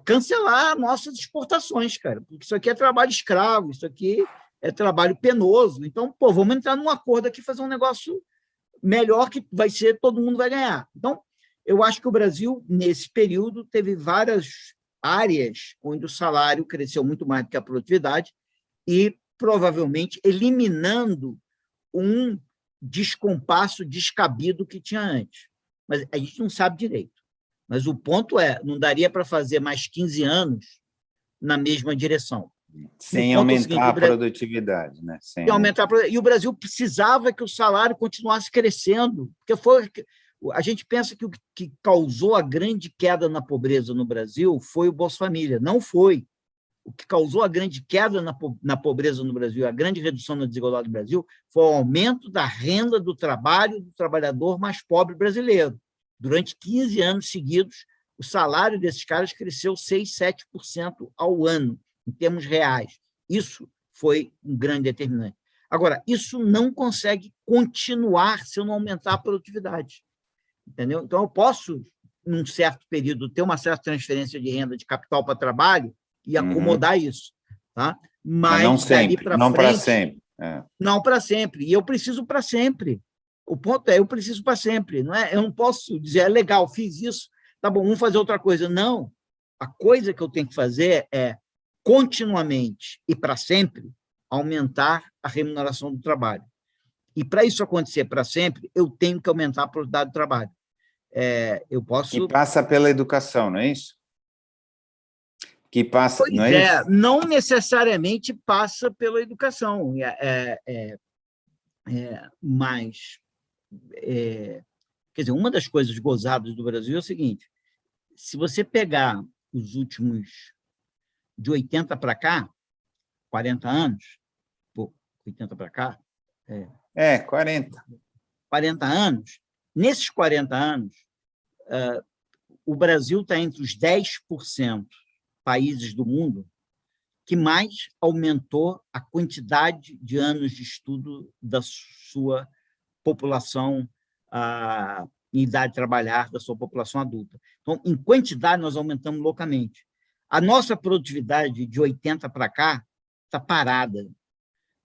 A: cancelar nossas exportações, cara, porque isso aqui é trabalho escravo, isso aqui é trabalho penoso. Então, vamos entrar num acordo aqui, fazer um negócio melhor que vai ser, todo mundo vai ganhar. Então, eu acho que o Brasil, nesse período, teve várias áreas onde o salário cresceu muito mais do que a produtividade e, provavelmente, eliminando um descompasso descabido que tinha antes. Mas a gente não sabe direito. Mas o ponto não daria para fazer mais 15 anos na mesma direção.
B: Sem aumentar a produtividade. Né?
A: E o Brasil precisava que o salário continuasse crescendo, porque a gente pensa que o que causou a grande queda na pobreza no Brasil foi o Bolsa Família. Não foi. O que causou a grande queda na pobreza no Brasil, a grande redução na desigualdade no Brasil, foi o aumento da renda do trabalho do trabalhador mais pobre brasileiro. Durante 15 anos seguidos, o salário desses caras cresceu 6%, 7% ao ano, em termos reais. Isso foi um grande determinante. Agora, isso não consegue continuar se eu não aumentar a produtividade. Entendeu? Então, eu posso, num certo período, ter uma certa transferência de renda de capital para trabalho e acomodar isso. Tá?
B: Mas não sempre, não para sempre.
A: Não para sempre. E eu preciso para sempre. O ponto eu preciso para sempre. Não é? Eu não posso dizer, legal, fiz isso, tá bom, vamos fazer outra coisa. Não. A coisa que eu tenho que fazer é, continuamente e para sempre, aumentar a remuneração do trabalho. E, para isso acontecer para sempre, eu tenho que aumentar a produtividade do trabalho. Eu posso...
B: Que passa pela educação, não é isso? Que passa,
A: pois
B: não é isso?
A: Não necessariamente passa pela educação, mas... quer dizer, uma das coisas gozadas do Brasil é o seguinte, se você pegar os últimos, de 80 para cá, 40 anos, 80 para cá...
B: 40.
A: 40 anos. Nesses 40 anos, o Brasil está entre os 10% países do mundo que mais aumentou a quantidade de anos de estudo da sua população em idade de trabalhar da sua população adulta. Então, em quantidade, nós aumentamos loucamente. A nossa produtividade de 80 para cá está parada.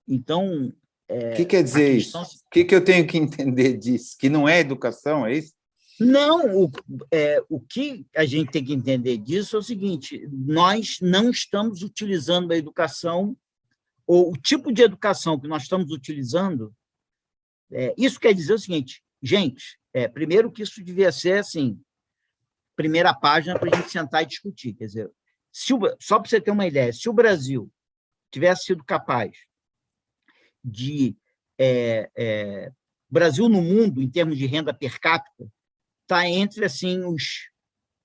A: Então,
B: o que quer dizer isso? O que eu tenho que entender disso? Que não é educação, é isso?
A: Não, o que a gente tem que entender disso é o seguinte: nós não estamos utilizando a educação, ou o tipo de educação que nós estamos utilizando. Isso quer dizer o seguinte, gente, primeiro que isso devia ser assim, primeira página para a gente sentar e discutir. Quer dizer, só para você ter uma ideia, se o Brasil tivesse sido capaz de... Brasil no mundo, em termos de renda per capita, está entre assim, os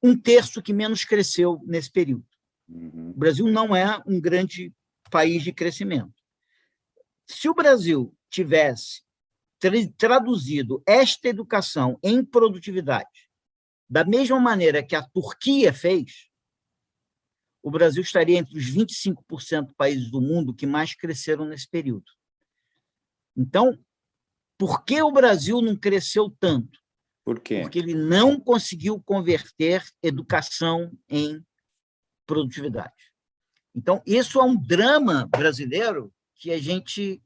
A: 1/3 que menos cresceu nesse período. O Brasil não é um grande país de crescimento. Se o Brasil tivesse traduzido esta educação em produtividade, da mesma maneira que a Turquia fez, o Brasil estaria entre os 25% de países do mundo que mais cresceram nesse período. Então, por que o Brasil não cresceu tanto?
B: Por quê?
A: Porque ele não conseguiu converter educação em produtividade. Então, isso é um drama brasileiro que a gente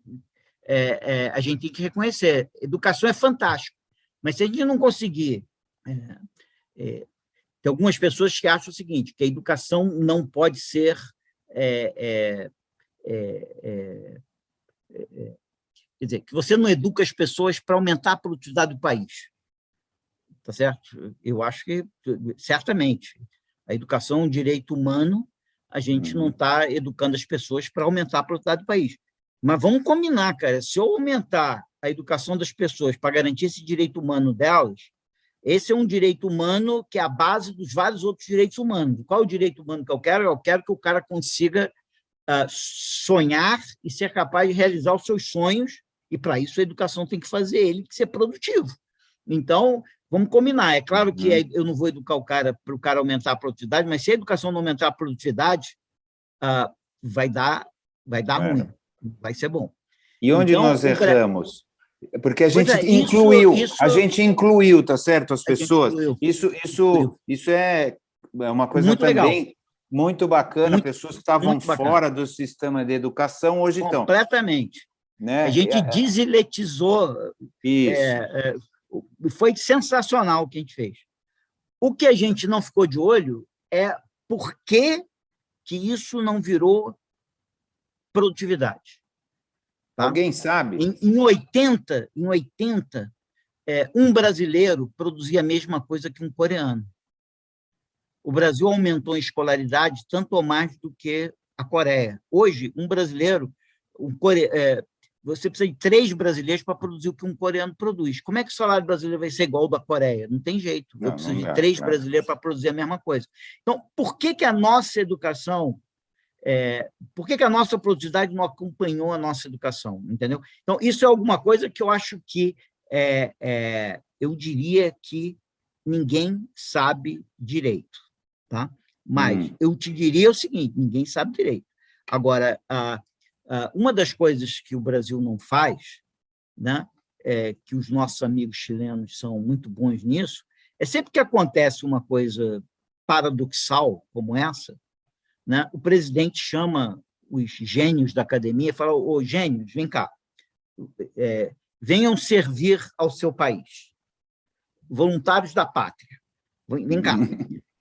A: tem que reconhecer. Educação é fantástico, mas se a gente não conseguir... tem algumas pessoas que acham o seguinte, que a educação não pode ser... quer dizer, que você não educa as pessoas para aumentar a produtividade do país. Tá certo? Eu acho que, certamente, a educação é um direito humano, a gente não está educando as pessoas para aumentar a produtividade do país. Mas vamos combinar, cara, se eu aumentar a educação das pessoas para garantir esse direito humano delas, esse é um direito humano que é a base dos vários outros direitos humanos. Qual é o direito humano que eu quero? Eu quero que o cara consiga sonhar e ser capaz de realizar os seus sonhos, e para isso a educação tem que fazer ele ser produtivo. Então, vamos combinar. É claro que eu não vou educar o cara para o cara aumentar a produtividade, mas se a educação não aumentar a produtividade, vai dar ruim, vai ser bom.
B: E onde então, nós erramos? Porque a gente incluiu, tá certo, as pessoas. Isso é uma coisa muito também legal. Muito bacana. Pessoas que estavam fora do sistema de educação hoje estão.
A: Completamente. Né? A gente desiletizou. Isso. Foi sensacional o que a gente fez. O que a gente não ficou de olho é por que isso não virou produtividade. Tá?
B: Alguém sabe?
A: Em 80, um brasileiro produzia a mesma coisa que um coreano. O Brasil aumentou em escolaridade tanto ou mais do que a Coreia. Hoje, um brasileiro, você precisa de 3 brasileiros para produzir o que um coreano produz. Como é que o salário brasileiro vai ser igual ao da Coreia? Não tem jeito. Eu preciso de 3 brasileiros para produzir a mesma coisa. Então, por que a nossa educação... por que a nossa produtividade não acompanhou a nossa educação? Entendeu? Então, isso é alguma coisa que eu acho que eu diria que ninguém sabe direito. Tá? Mas eu te diria o seguinte, ninguém sabe direito. Agora, uma das coisas que o Brasil não faz, né, que os nossos amigos chilenos são muito bons nisso, é sempre que acontece uma coisa paradoxal como essa, né, o presidente chama os gênios da academia e fala: ô, gênios, vem cá, venham servir ao seu país, voluntários da pátria, vem cá,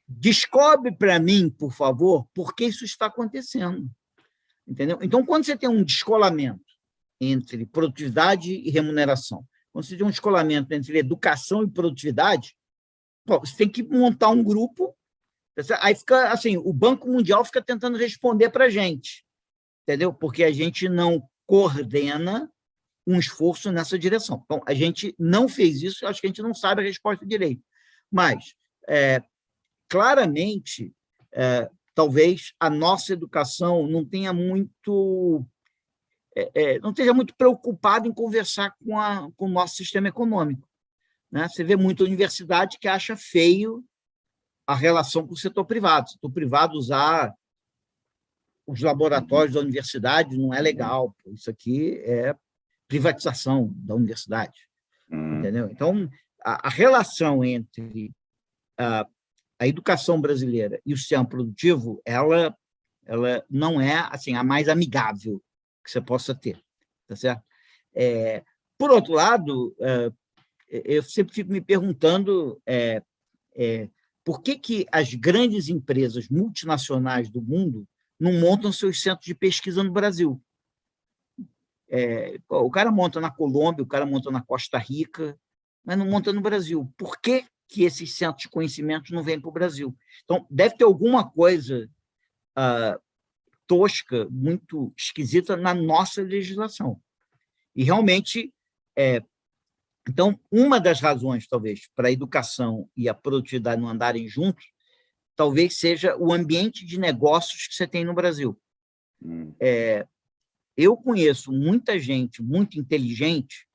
A: descobre para mim, por favor, por que isso está acontecendo. Entendeu? Então, quando você tem um descolamento entre produtividade e remuneração, quando você tem um descolamento entre educação e produtividade, você tem que montar um grupo. Aí fica assim, o Banco Mundial fica tentando responder para a gente, entendeu? Porque a gente não coordena um esforço nessa direção. Então, a gente não fez isso, acho que a gente não sabe a resposta direito. Mas, claramente, talvez a nossa educação não tenha muito... não esteja muito preocupada em conversar com o nosso sistema econômico. Né? Você vê muita universidade que acha feio a relação com o setor privado. O setor privado usar os laboratórios da universidade não é legal. Isso aqui é privatização da universidade. Entendeu? Então, a relação entre a educação brasileira e o sistema produtivo, ela não é assim, a mais amigável que você possa ter, tá certo? Por outro lado, eu sempre fico me perguntando por que as grandes empresas multinacionais do mundo não montam seus centros de pesquisa no Brasil. O cara monta na Colômbia, o cara monta na Costa Rica, mas não monta no Brasil. Por que esses centros de conhecimento não vêm para o Brasil? Então, deve ter alguma coisa tosca, muito esquisita na nossa legislação. E, realmente, então, uma das razões, talvez, para a educação e a produtividade não andarem juntos, talvez seja o ambiente de negócios que você tem no Brasil. Eu conheço muita gente muito inteligente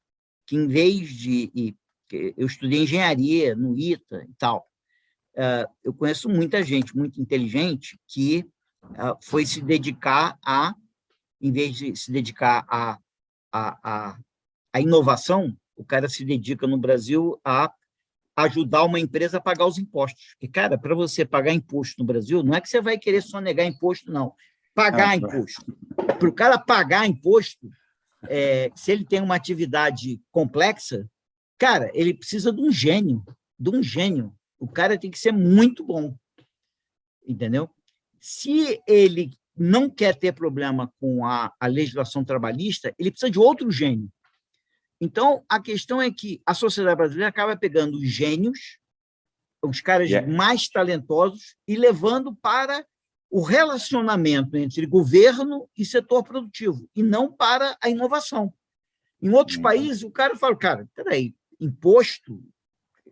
A: que, em vez de... Eu estudei engenharia no ITA e tal. Eu conheço muita gente muito inteligente que foi se dedicar em vez de se dedicar à inovação, o cara se dedica no Brasil a ajudar uma empresa a pagar os impostos. Porque, cara, para você pagar imposto no Brasil, não é que você vai querer só negar imposto, não. Pagar imposto. Para o cara pagar imposto, se ele tem uma atividade complexa, cara, ele precisa de um gênio. O cara tem que ser muito bom, entendeu? Se ele não quer ter problema com a legislação trabalhista, ele precisa de outro gênio. Então, a questão é que a sociedade brasileira acaba pegando os gênios, os caras mais talentosos, e levando para o relacionamento entre governo e setor produtivo, e não para a inovação. Em outros países, o cara fala, peraí, imposto,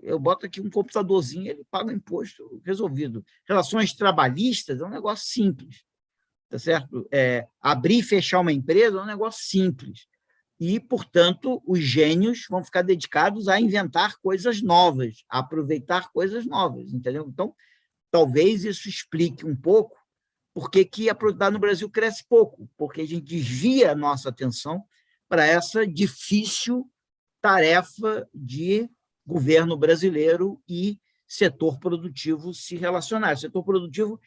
A: eu boto aqui um computadorzinho, ele paga o imposto, resolvido. Relações trabalhistas é um negócio simples, tá certo? Abrir e fechar uma empresa é um negócio simples. E, portanto, os gênios vão ficar dedicados a inventar coisas novas, a aproveitar coisas novas, entendeu? Então, talvez isso explique um pouco por que a produtividade no Brasil cresce pouco, porque a gente desvia a nossa atenção para essa difícil tarefa de governo brasileiro e setor produtivo se relacionar. O setor produtivo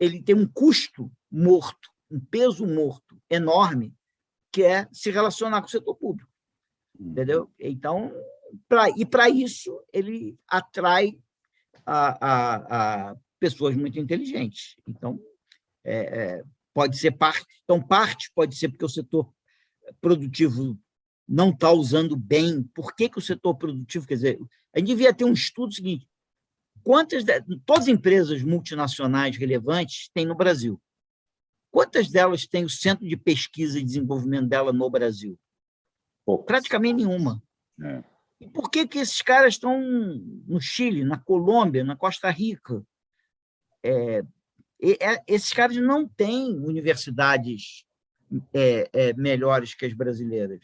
A: ele tem um custo morto, um peso morto enorme, que é se relacionar com o setor público, entendeu? Então, para isso, ele atrai a pessoas muito inteligentes. Então, pode ser parte. Então, parte pode ser porque o setor produtivo não está usando bem. Por que o setor produtivo... Quer dizer, a gente devia ter um estudo seguinte: todas as empresas multinacionais relevantes tem no Brasil? Quantas delas têm o centro de pesquisa e desenvolvimento dela no Brasil?
B: Poucas.
A: Praticamente nenhuma. E por que esses caras estão no Chile, na Colômbia, na Costa Rica? Esses caras não têm universidades melhores que as brasileiras,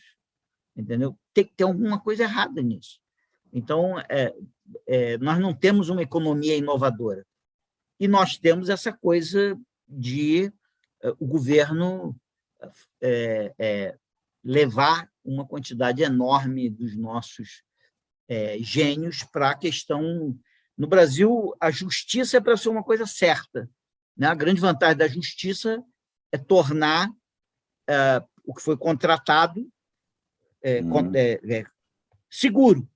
A: entendeu? Tem alguma coisa errada nisso. Então, nós não temos uma economia inovadora. E nós temos essa coisa de o governo levar uma quantidade enorme dos nossos gênios para a questão... No Brasil, a justiça é para ser uma coisa certa, né? A grande vantagem da justiça é tornar o que foi contratado seguro.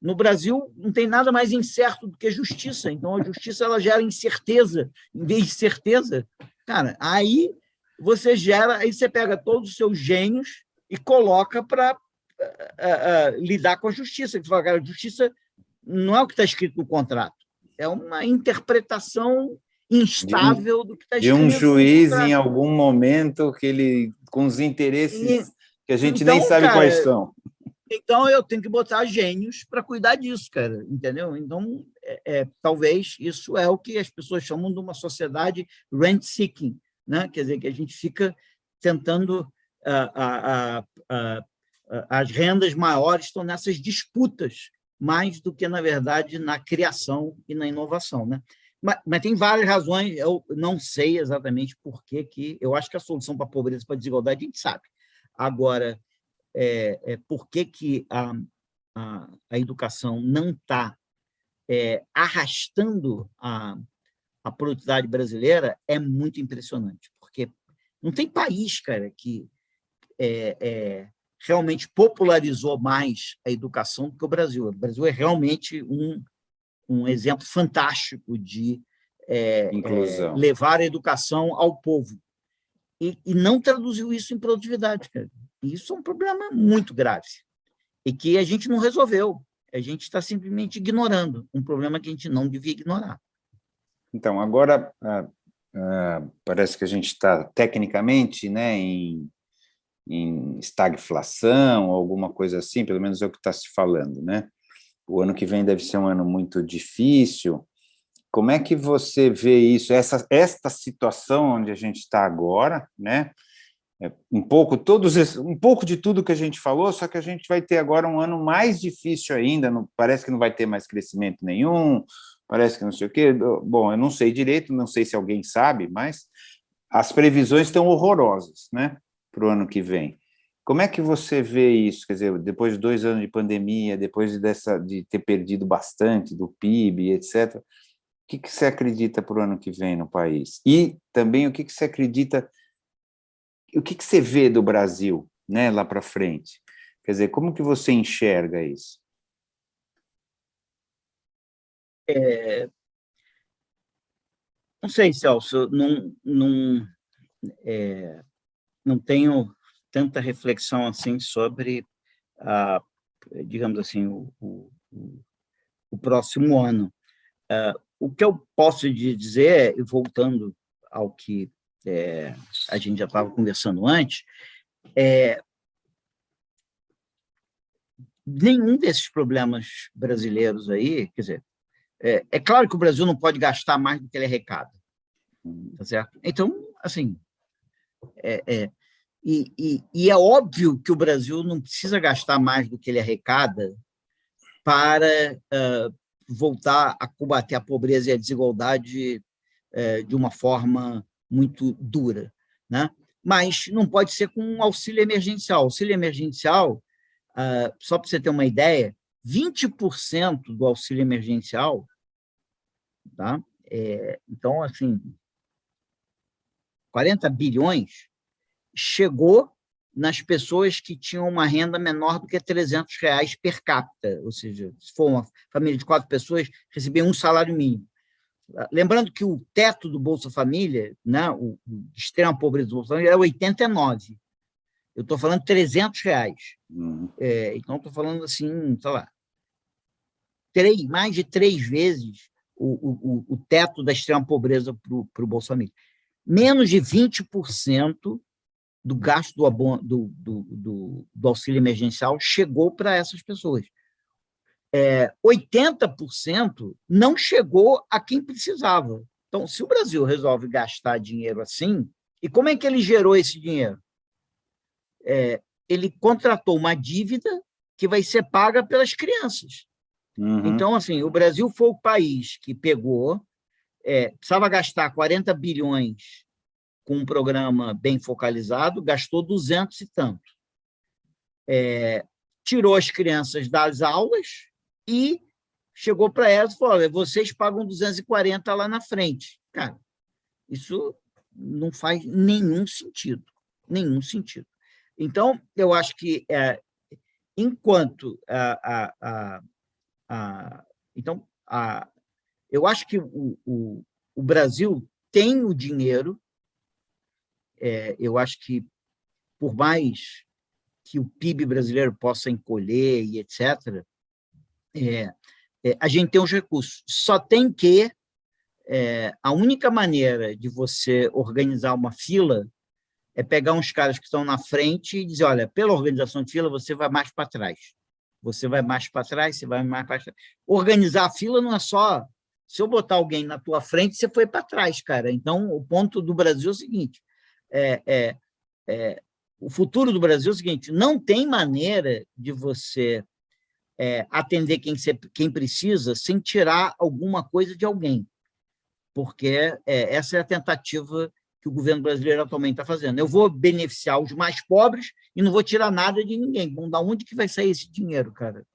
A: No Brasil, não tem nada mais incerto do que a justiça. Então, a justiça ela gera incerteza em vez de certeza. Cara, aí você pega todos os seus gênios e coloca para lidar com a justiça. Você fala, cara, a justiça não é o que está escrito no contrato, é uma interpretação instável do que está escrito.
B: De um juiz, em algum momento, que ele, com os interesses que a gente nem sabe quais são.
A: Então, eu tenho que botar gênios para cuidar disso, cara, entendeu? Então, talvez isso é o que as pessoas chamam de uma sociedade rent-seeking, né? Quer dizer, que a gente fica tentando... as rendas maiores estão nessas disputas, mais do que, na verdade, na criação e na inovação, né? Mas tem várias razões, eu não sei exatamente por que eu acho que a solução para a pobreza e para a desigualdade a gente sabe. Agora, por que a educação não está arrastando a produtividade brasileira é muito impressionante, porque não tem país, cara, que realmente popularizou mais a educação do que o Brasil. O Brasil é realmente um exemplo fantástico de
B: inclusão.
A: Levar a educação ao povo. E não traduziu isso em produtividade, cara. E isso é um problema muito grave e que a gente não resolveu. A gente está simplesmente ignorando um problema que a gente não devia ignorar.
B: Então, agora parece que a gente está, tecnicamente, né, em estagflação, alguma coisa assim, pelo menos é o que está se falando, né? O ano que vem deve ser um ano muito difícil. Como é que você vê isso, esta situação onde a gente está agora, né? Um pouco de tudo que a gente falou, só que a gente vai ter agora um ano mais difícil ainda, parece que não vai ter mais crescimento nenhum, parece que não sei o quê. Bom, eu não sei direito, não sei se alguém sabe, mas as previsões estão horrorosas, né, para o ano que vem. Como é que você vê isso? Quer dizer, depois de 2 anos de pandemia, depois de ter perdido bastante do PIB, etc., o que você acredita para o ano que vem no país? E também o que você acredita, o que você vê do Brasil, né, lá para frente? Quer dizer, como que você enxerga isso?
A: Não sei, Celso, não tenho tanta reflexão assim sobre, digamos assim, o próximo ano. O que eu posso dizer, voltando ao que a gente já estava conversando antes, nenhum desses problemas brasileiros aí, quer dizer, é claro que o Brasil não pode gastar mais do que ele arrecada, tá certo? Então, assim, e é óbvio que o Brasil não precisa gastar mais do que ele arrecada para voltar a combater a pobreza e a desigualdade de uma forma muito dura, né? Mas não pode ser com um auxílio emergencial. Auxílio emergencial, só para você ter uma ideia, 20% do auxílio emergencial, tá? Então, assim, 40 bilhões chegou nas pessoas que tinham uma renda menor do que R$300 per capita, ou seja, se for uma família de 4 pessoas, receber um salário mínimo. Lembrando que o teto do Bolsa Família, né, o extrema pobreza do Bolsa Família, é 89. Eu estou falando R$300. Então, estou falando assim, sei lá, mais de 3 vezes o teto da extrema pobreza para o Bolsa Família. Menos de 20% do gasto do auxílio emergencial chegou para essas pessoas. 80% não chegou a quem precisava. Então, se o Brasil resolve gastar dinheiro assim, e como é que ele gerou esse dinheiro? Ele contratou uma dívida que vai ser paga pelas crianças. Então, assim, o Brasil foi o país que pegou, precisava gastar 40 bilhões com um programa bem focalizado, gastou 200 e tanto. Tirou as crianças das aulas e chegou para elas e falou, olha, vocês pagam 240 lá na frente. Cara, isso não faz nenhum sentido. Nenhum sentido. Então, eu acho que, enquanto... eu acho que o Brasil tem o dinheiro, eu acho que, por mais que o PIB brasileiro possa encolher e etc., a gente tem os recursos. Só tem que a única maneira de você organizar uma fila é pegar uns caras que estão na frente e dizer, olha, pela organização de fila, você vai mais para trás. Você vai mais para trás, você vai mais para trás. Organizar a fila não é só... Se eu botar alguém na tua frente, você foi para trás, cara. Então, o ponto do Brasil é o seguinte, o futuro do Brasil é o seguinte, não tem maneira de você atender quem precisa sem tirar alguma coisa de alguém, porque essa é a tentativa que o governo brasileiro atualmente está fazendo. Eu vou beneficiar os mais pobres e não vou tirar nada de ninguém. Bom, da onde que vai sair esse dinheiro, cara?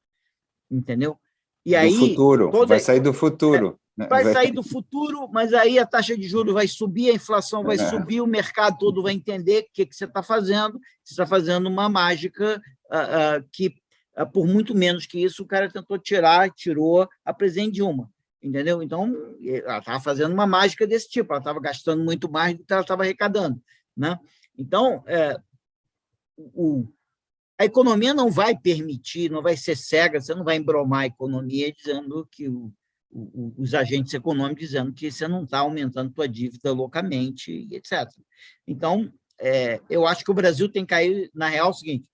A: entendeu? E aí,
B: do futuro, vai sair do futuro.
A: Vai sair do futuro, mas aí a taxa de juros vai subir, a inflação vai subir, o mercado todo vai entender o que você está fazendo. Você está fazendo uma mágica que, por muito menos que isso, o cara tirou a presidente Dilma, entendeu? Então, ela estava fazendo uma mágica desse tipo, ela estava gastando muito mais do que ela estava arrecadando, né? Então, a economia não vai permitir, não vai ser cega, você não vai embromar a economia dizendo que os agentes econômicos dizendo que você não está aumentando sua dívida loucamente, etc. Então, eu acho que o Brasil tem que cair, na real, o seguinte: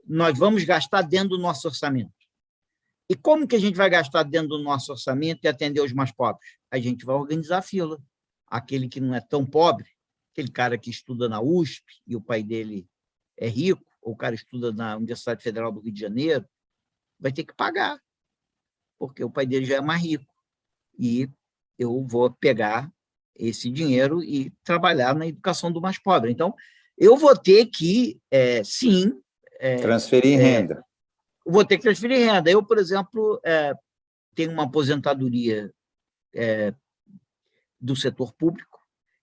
A: nós vamos gastar dentro do nosso orçamento. E como que a gente vai gastar dentro do nosso orçamento e atender os mais pobres? A gente vai organizar a fila. Aquele que não é tão pobre, aquele cara que estuda na USP e o pai dele é rico, ou o cara estuda na Universidade Federal do Rio de Janeiro, vai ter que pagar, porque o pai dele já é mais rico. E eu vou pegar esse dinheiro e trabalhar na educação do mais pobre. Então, eu vou ter que, sim...
B: transferir renda.
A: Vou ter que transferir renda. Eu, por exemplo, tenho uma aposentadoria do setor público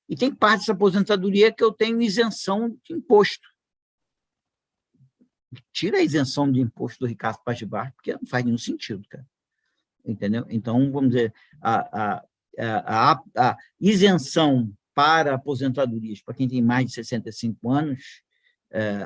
A: e tem parte dessa aposentadoria que eu tenho isenção de imposto. Tira a isenção de imposto do Ricardo Paz de Barros, porque não faz nenhum sentido, cara. Entendeu? Então, vamos dizer, a isenção para aposentadorias, para quem tem mais de 65 anos,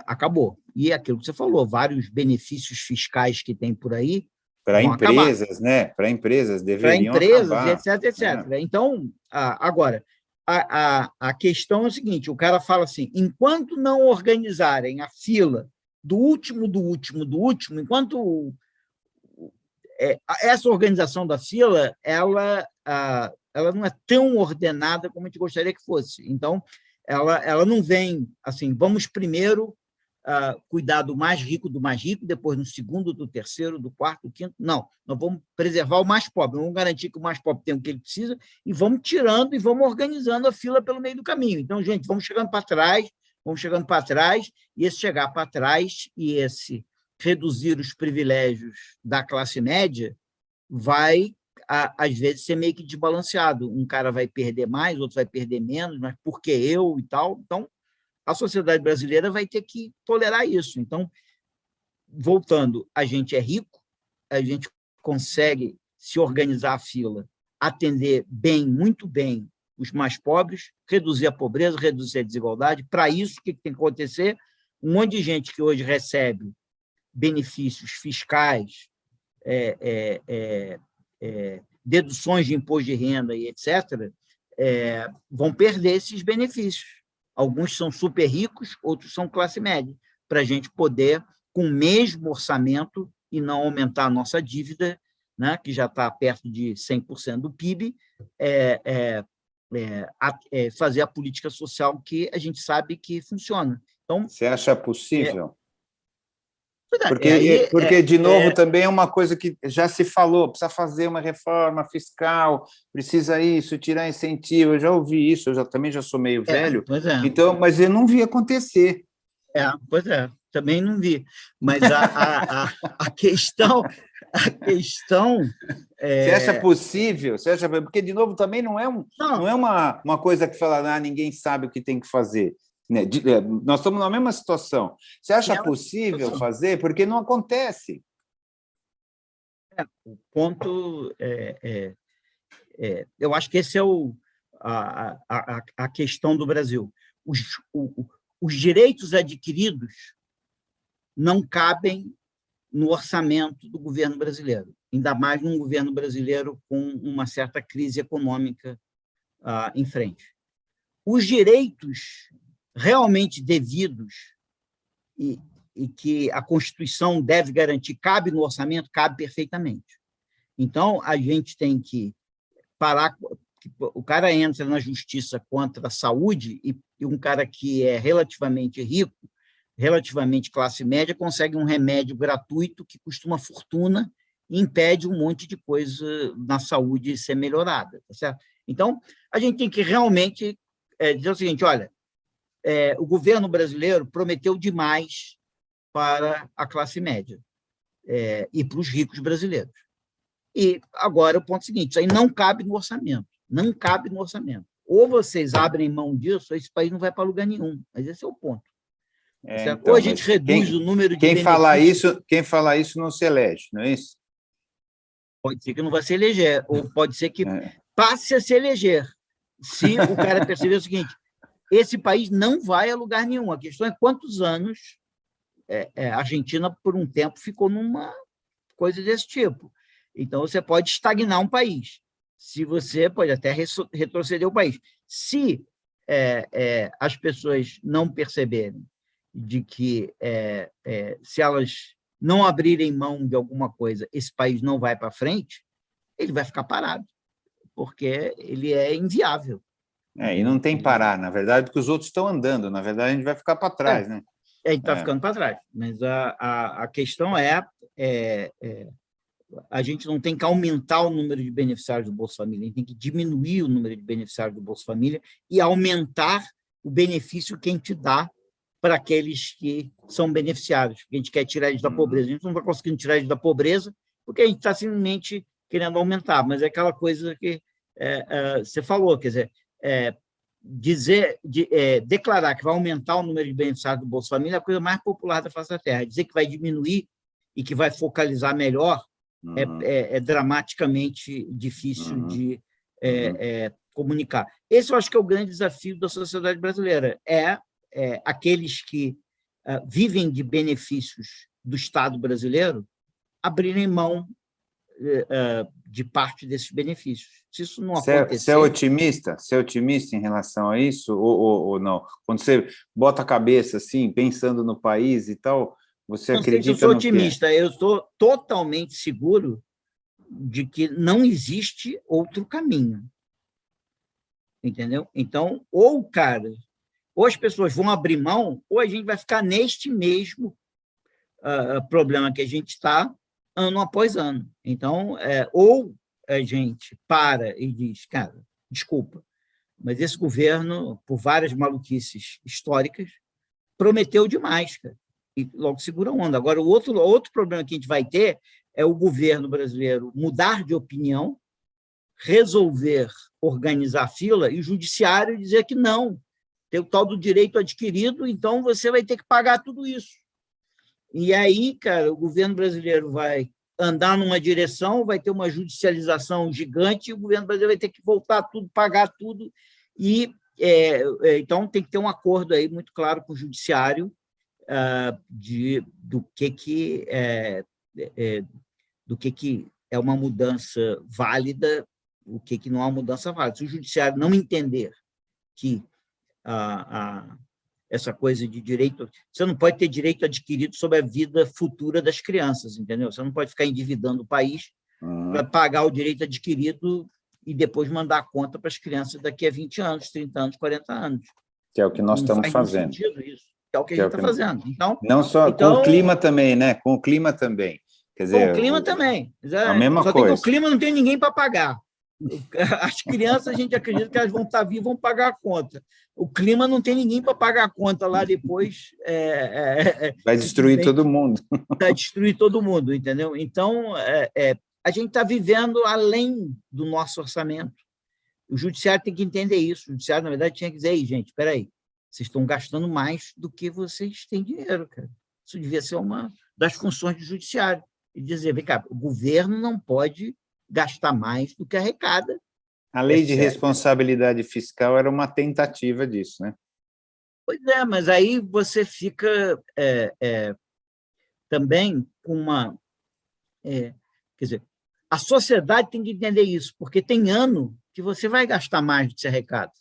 A: acabou. E aquilo que você falou, vários benefícios fiscais que tem por aí
B: para empresas, né? Para empresas deveriam acabar.
A: Etc, etc. Então, agora, a questão é a seguinte: o cara fala assim, enquanto não organizarem a fila do último, enquanto essa organização da fila, ela não é tão ordenada como a gente gostaria que fosse. Então, ela não vem assim, vamos primeiro cuidar do mais rico, depois no segundo, do terceiro, do quarto, do quinto. Não, nós vamos preservar o mais pobre, vamos garantir que o mais pobre tem o que ele precisa e vamos tirando e vamos organizando a fila pelo meio do caminho. Então, gente, vamos chegando para trás, e esse chegar para trás e esse reduzir os privilégios da classe média vai, às vezes, ser meio que desbalanceado. Um cara vai perder mais, outro vai perder menos, mas por que eu e tal? Então, a sociedade brasileira vai ter que tolerar isso. Então, voltando, a gente é rico, a gente consegue se organizar a fila, atender bem, muito bem, os mais pobres, reduzir a pobreza, reduzir a desigualdade. Para isso, o que tem que acontecer? Um monte de gente que hoje recebe benefícios fiscais, deduções de imposto de renda e etc., vão perder esses benefícios. Alguns são super ricos, outros são classe média, para a gente poder, com o mesmo orçamento, e não aumentar a nossa dívida, né, que já está perto de 100% do PIB, fazer a política social que a gente sabe que funciona. Então,
B: você acha possível? Porque de novo, também é uma coisa que já se falou, precisa fazer uma reforma fiscal, precisa isso, tirar incentivo, eu já ouvi isso, também já sou meio velho, então, mas eu não vi acontecer.
A: Também não vi, mas a questão...
B: Você acha possível? Porque, de novo, também não é uma coisa que fala, ninguém sabe o que tem que fazer. Nós estamos na mesma situação. Você acha possível fazer? Porque não acontece.
A: O ponto eu acho que esse é a questão do Brasil. Os direitos adquiridos não cabem no orçamento do governo brasileiro, ainda mais num governo brasileiro com uma certa crise econômica em frente. Os direitos realmente devidos e que a Constituição deve garantir, cabe no orçamento, cabe perfeitamente. Então, a gente tem que parar. O cara entra na justiça contra a saúde e um cara que é relativamente rico, relativamente classe média, consegue um remédio gratuito que custa uma fortuna e impede um monte de coisa na saúde ser melhorada. Tá certo? Então, a gente tem que realmente dizer o seguinte, olha, o governo brasileiro prometeu demais para a classe média. e para os ricos brasileiros. E agora o ponto seguinte, isso aí não cabe no orçamento, não cabe no orçamento. Ou vocês abrem mão disso, ou esse país não vai para lugar nenhum, mas esse é o ponto.
B: Então,
A: ou a gente reduz o número de
B: quem fala isso não se elege, não é isso?
A: Pode ser que não vai se eleger, ou pode ser que passe a se eleger, se o cara perceber o seguinte, esse país não vai a lugar nenhum. A questão é quantos anos a Argentina, por um tempo, ficou numa coisa desse tipo. Então, você pode estagnar um país. Se você pode até retroceder o país. Se as pessoas não perceberem de que, se elas não abrirem mão de alguma coisa, esse país não vai para frente, ele vai ficar parado, porque ele é inviável.
B: E não tem parar, na verdade, porque os outros estão andando. Na verdade, a gente vai ficar para trás, né?
A: A gente está ficando para trás. Mas a questão a gente não tem que aumentar o número de beneficiários do Bolsa Família, a gente tem que diminuir o número de beneficiários do Bolsa Família e aumentar o benefício que a gente dá para aqueles que são beneficiários, porque a gente quer tirar eles da pobreza. A gente não está conseguindo tirar eles da pobreza porque a gente está simplesmente querendo aumentar, mas é aquela coisa que você falou, quer dizer, declarar que vai aumentar o número de beneficiários do Bolsa Família é a coisa mais popular da face da Terra. Dizer que vai diminuir e que vai focalizar melhor é dramaticamente difícil de comunicar. Esse eu acho que é o grande desafio da sociedade brasileira, aqueles que vivem de benefícios do Estado brasileiro abrirem mão de parte desses benefícios. Se isso não acontecer...
B: Você é otimista? Você é otimista em relação a isso ou não? Quando você bota a cabeça assim, pensando no país e tal, você acredita no quê?
A: Eu sou otimista, eu estou totalmente seguro de que não existe outro caminho. Entendeu? Então, ou as pessoas vão abrir mão, ou a gente vai ficar neste mesmo problema que a gente está, ano após ano. Então, ou a gente para e diz, cara, desculpa, mas esse governo, por várias maluquices históricas, prometeu demais, cara, e logo segura a onda. Agora, o outro problema que a gente vai ter é o governo brasileiro mudar de opinião, resolver organizar a fila, e o judiciário dizer que não, tem o tal do direito adquirido, então você vai ter que pagar tudo isso. E aí, cara, o governo brasileiro vai andar numa direção, vai ter uma judicialização gigante, e o governo brasileiro vai ter que voltar tudo, pagar tudo, e então tem que ter um acordo aí muito claro com o judiciário do que é uma mudança válida, o que não é uma mudança válida. Se o judiciário não entender que essa coisa de direito... Você não pode ter direito adquirido sobre a vida futura das crianças, entendeu? Você não pode ficar endividando o país para pagar o direito adquirido e depois mandar a conta para as crianças daqui a 20 anos, 30 anos, 40 anos.
B: Que é o que nós estamos fazendo.
A: Não faz sentido isso. É o que a gente está fazendo. Então,
B: não só com o clima também, né? Com o clima também. Quer dizer,
A: com o clima também.
B: A mesma coisa.
A: Só que o clima não tem ninguém para pagar. As crianças, a gente acredita que elas vão estar vivas, vão pagar a conta. O clima não tem ninguém para pagar a conta lá depois.
B: Vai destruir todo mundo.
A: Vai destruir todo mundo, entendeu? Então, a gente está vivendo além do nosso orçamento. O judiciário tem que entender isso. O judiciário, na verdade, tinha que dizer, aí, gente, espera aí, vocês estão gastando mais do que vocês têm dinheiro, cara. Isso devia ser uma das funções do judiciário. E dizer, vem cá, o governo não pode gastar mais do que arrecada.
B: A lei de responsabilidade fiscal era uma tentativa disso, né?
A: Pois é, mas aí você fica também com uma... quer dizer, a sociedade tem que entender isso, porque tem ano que você vai gastar mais do que se arrecada.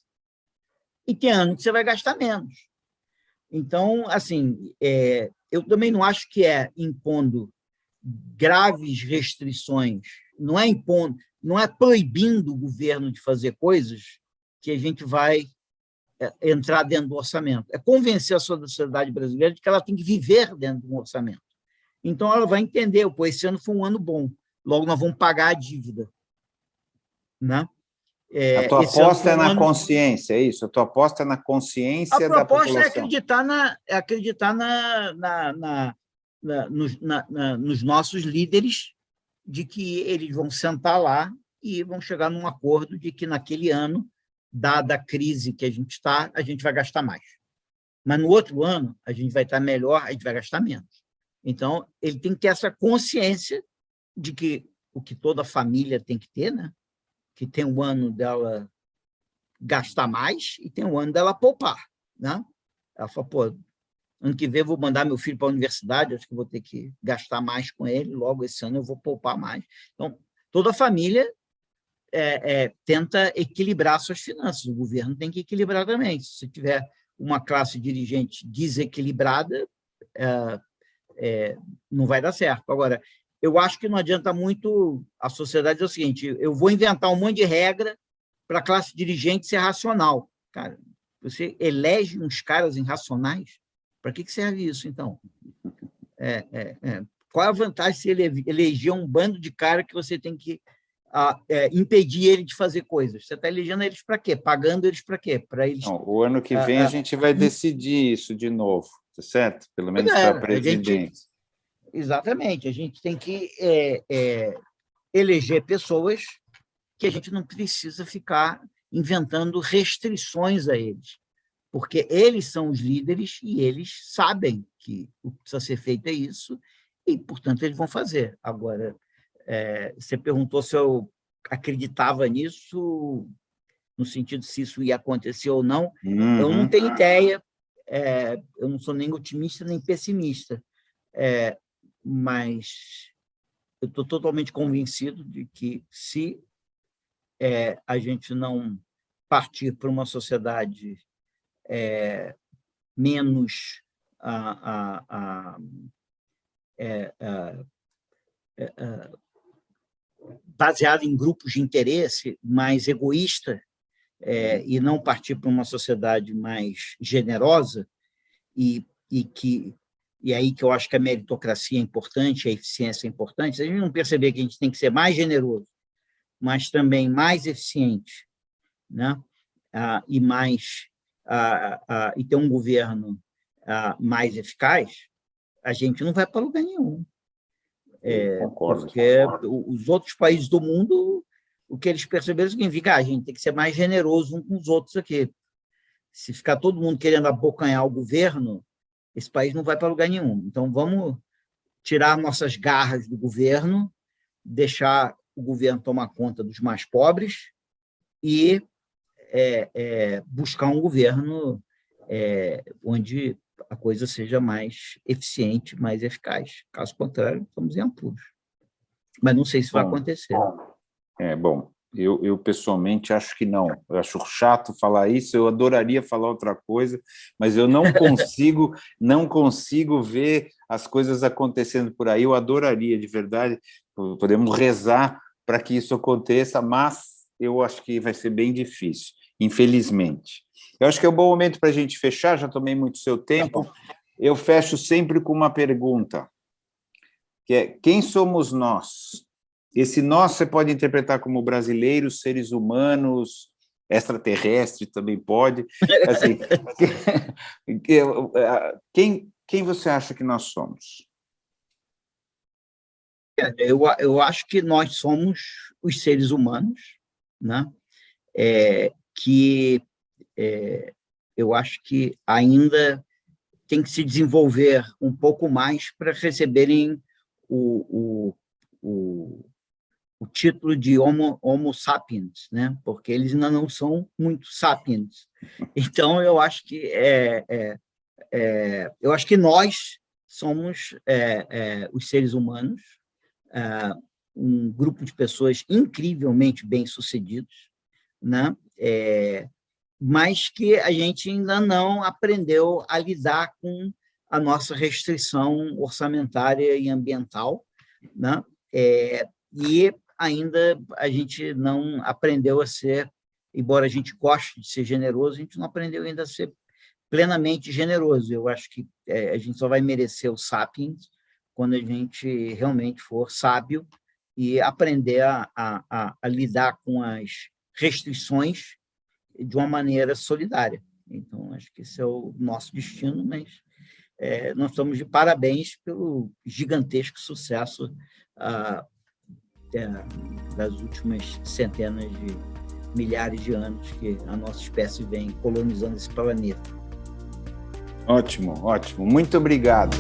A: E tem ano que você vai gastar menos. Então, assim, eu também não acho que impondo graves restrições, não é proibindo o governo de fazer coisas que a gente vai entrar dentro do orçamento. É convencer a sociedade brasileira de que ela tem que viver dentro do orçamento. Então, ela vai entender, pô, esse ano foi um ano bom, logo nós vamos pagar a dívida. Né?
B: A tua aposta é na consciência, é isso? A tua aposta é na consciência da população.
A: A proposta é acreditar nos nossos líderes de que eles vão sentar lá e vão chegar num acordo de que naquele ano, dada a crise que a gente está, a gente vai gastar mais. Mas no outro ano, a gente vai estar melhor, a gente vai gastar menos. Então, ele tem que ter essa consciência de que o que toda família tem que ter, né? Que tem um ano dela gastar mais e tem um ano dela poupar, né? Ela fala, pô, ano que vem eu vou mandar meu filho para a universidade, acho que vou ter que gastar mais com ele, logo esse ano eu vou poupar mais. Então, toda família tenta equilibrar suas finanças, o governo tem que equilibrar também. Se você tiver uma classe dirigente desequilibrada, não vai dar certo. Agora, eu acho que não adianta muito a sociedade dizer o seguinte, eu vou inventar um monte de regra para a classe dirigente ser racional. Cara, você elege uns caras irracionais, para que serve isso, então? Qual é a vantagem de se eleger um bando de cara que você tem que impedir ele de fazer coisas? Você está elegendo eles para quê? Pagando eles para quê? Para eles...
B: Não, o ano que vem a gente vai decidir isso de novo, tá certo? Pelo menos para presidente.
A: Exatamente. A gente tem que eleger pessoas que a gente não precisa ficar inventando restrições a eles, porque eles são os líderes e eles sabem que o que precisa ser feito é isso e, portanto, eles vão fazer. Agora, você perguntou se eu acreditava nisso, no sentido se isso ia acontecer ou não.
B: Uhum.
A: Eu não tenho ideia, eu não sou nem otimista nem pessimista, mas eu estou totalmente convencido de que, se a gente não partir para uma sociedade menos baseada em grupos de interesse, mais egoísta, e não partir para uma sociedade mais generosa, e aí que eu acho que a meritocracia é importante, a eficiência é importante, se a gente não perceber que a gente tem que ser mais generoso, mas também mais eficiente, né? E ter um governo mais eficaz, a gente não vai para lugar nenhum.
B: Concordo.
A: Porque os outros países do mundo, o que eles perceberam é que a gente tem que ser mais generoso uns com os outros aqui. Se ficar todo mundo querendo abocanhar o governo, esse país não vai para lugar nenhum. Então, vamos tirar nossas garras do governo, deixar o governo tomar conta dos mais pobres e buscar um governo onde a coisa seja mais eficiente, mais eficaz. Caso contrário, estamos em apuros. Mas não sei se vai acontecer.
B: Bom, eu pessoalmente acho que não. Eu acho chato falar isso, eu adoraria falar outra coisa, mas eu não consigo ver as coisas acontecendo por aí. Eu adoraria, de verdade, podemos rezar para que isso aconteça, mas eu acho que vai ser bem difícil, infelizmente. Eu acho que é um bom momento para a gente fechar, já tomei muito seu tempo. Eu fecho sempre com uma pergunta, que é: quem somos nós? Esse nós você pode interpretar como brasileiros, seres humanos, extraterrestre também pode. Assim, quem você acha que nós somos?
A: Eu acho que nós somos os seres humanos, né? Eu acho que ainda tem que se desenvolver um pouco mais para receberem o título de Homo sapiens, né? Porque eles ainda não são muito sapiens. Então, eu acho que nós somos os seres humanos, um grupo de pessoas incrivelmente bem-sucedidos, né? Mas que a gente ainda não aprendeu a lidar com a nossa restrição orçamentária e ambiental, né? E ainda a gente não aprendeu a ser, embora a gente goste de ser generoso, a gente não aprendeu ainda a ser plenamente generoso. Eu acho que a gente só vai merecer o sapiens quando a gente realmente for sábio e aprender a lidar com as restrições de uma maneira solidária. Então, acho que esse é o nosso destino, mas nós estamos de parabéns pelo gigantesco sucesso das últimas centenas de milhares de anos que a nossa espécie vem colonizando esse planeta.
B: Ótimo, ótimo. Muito obrigado.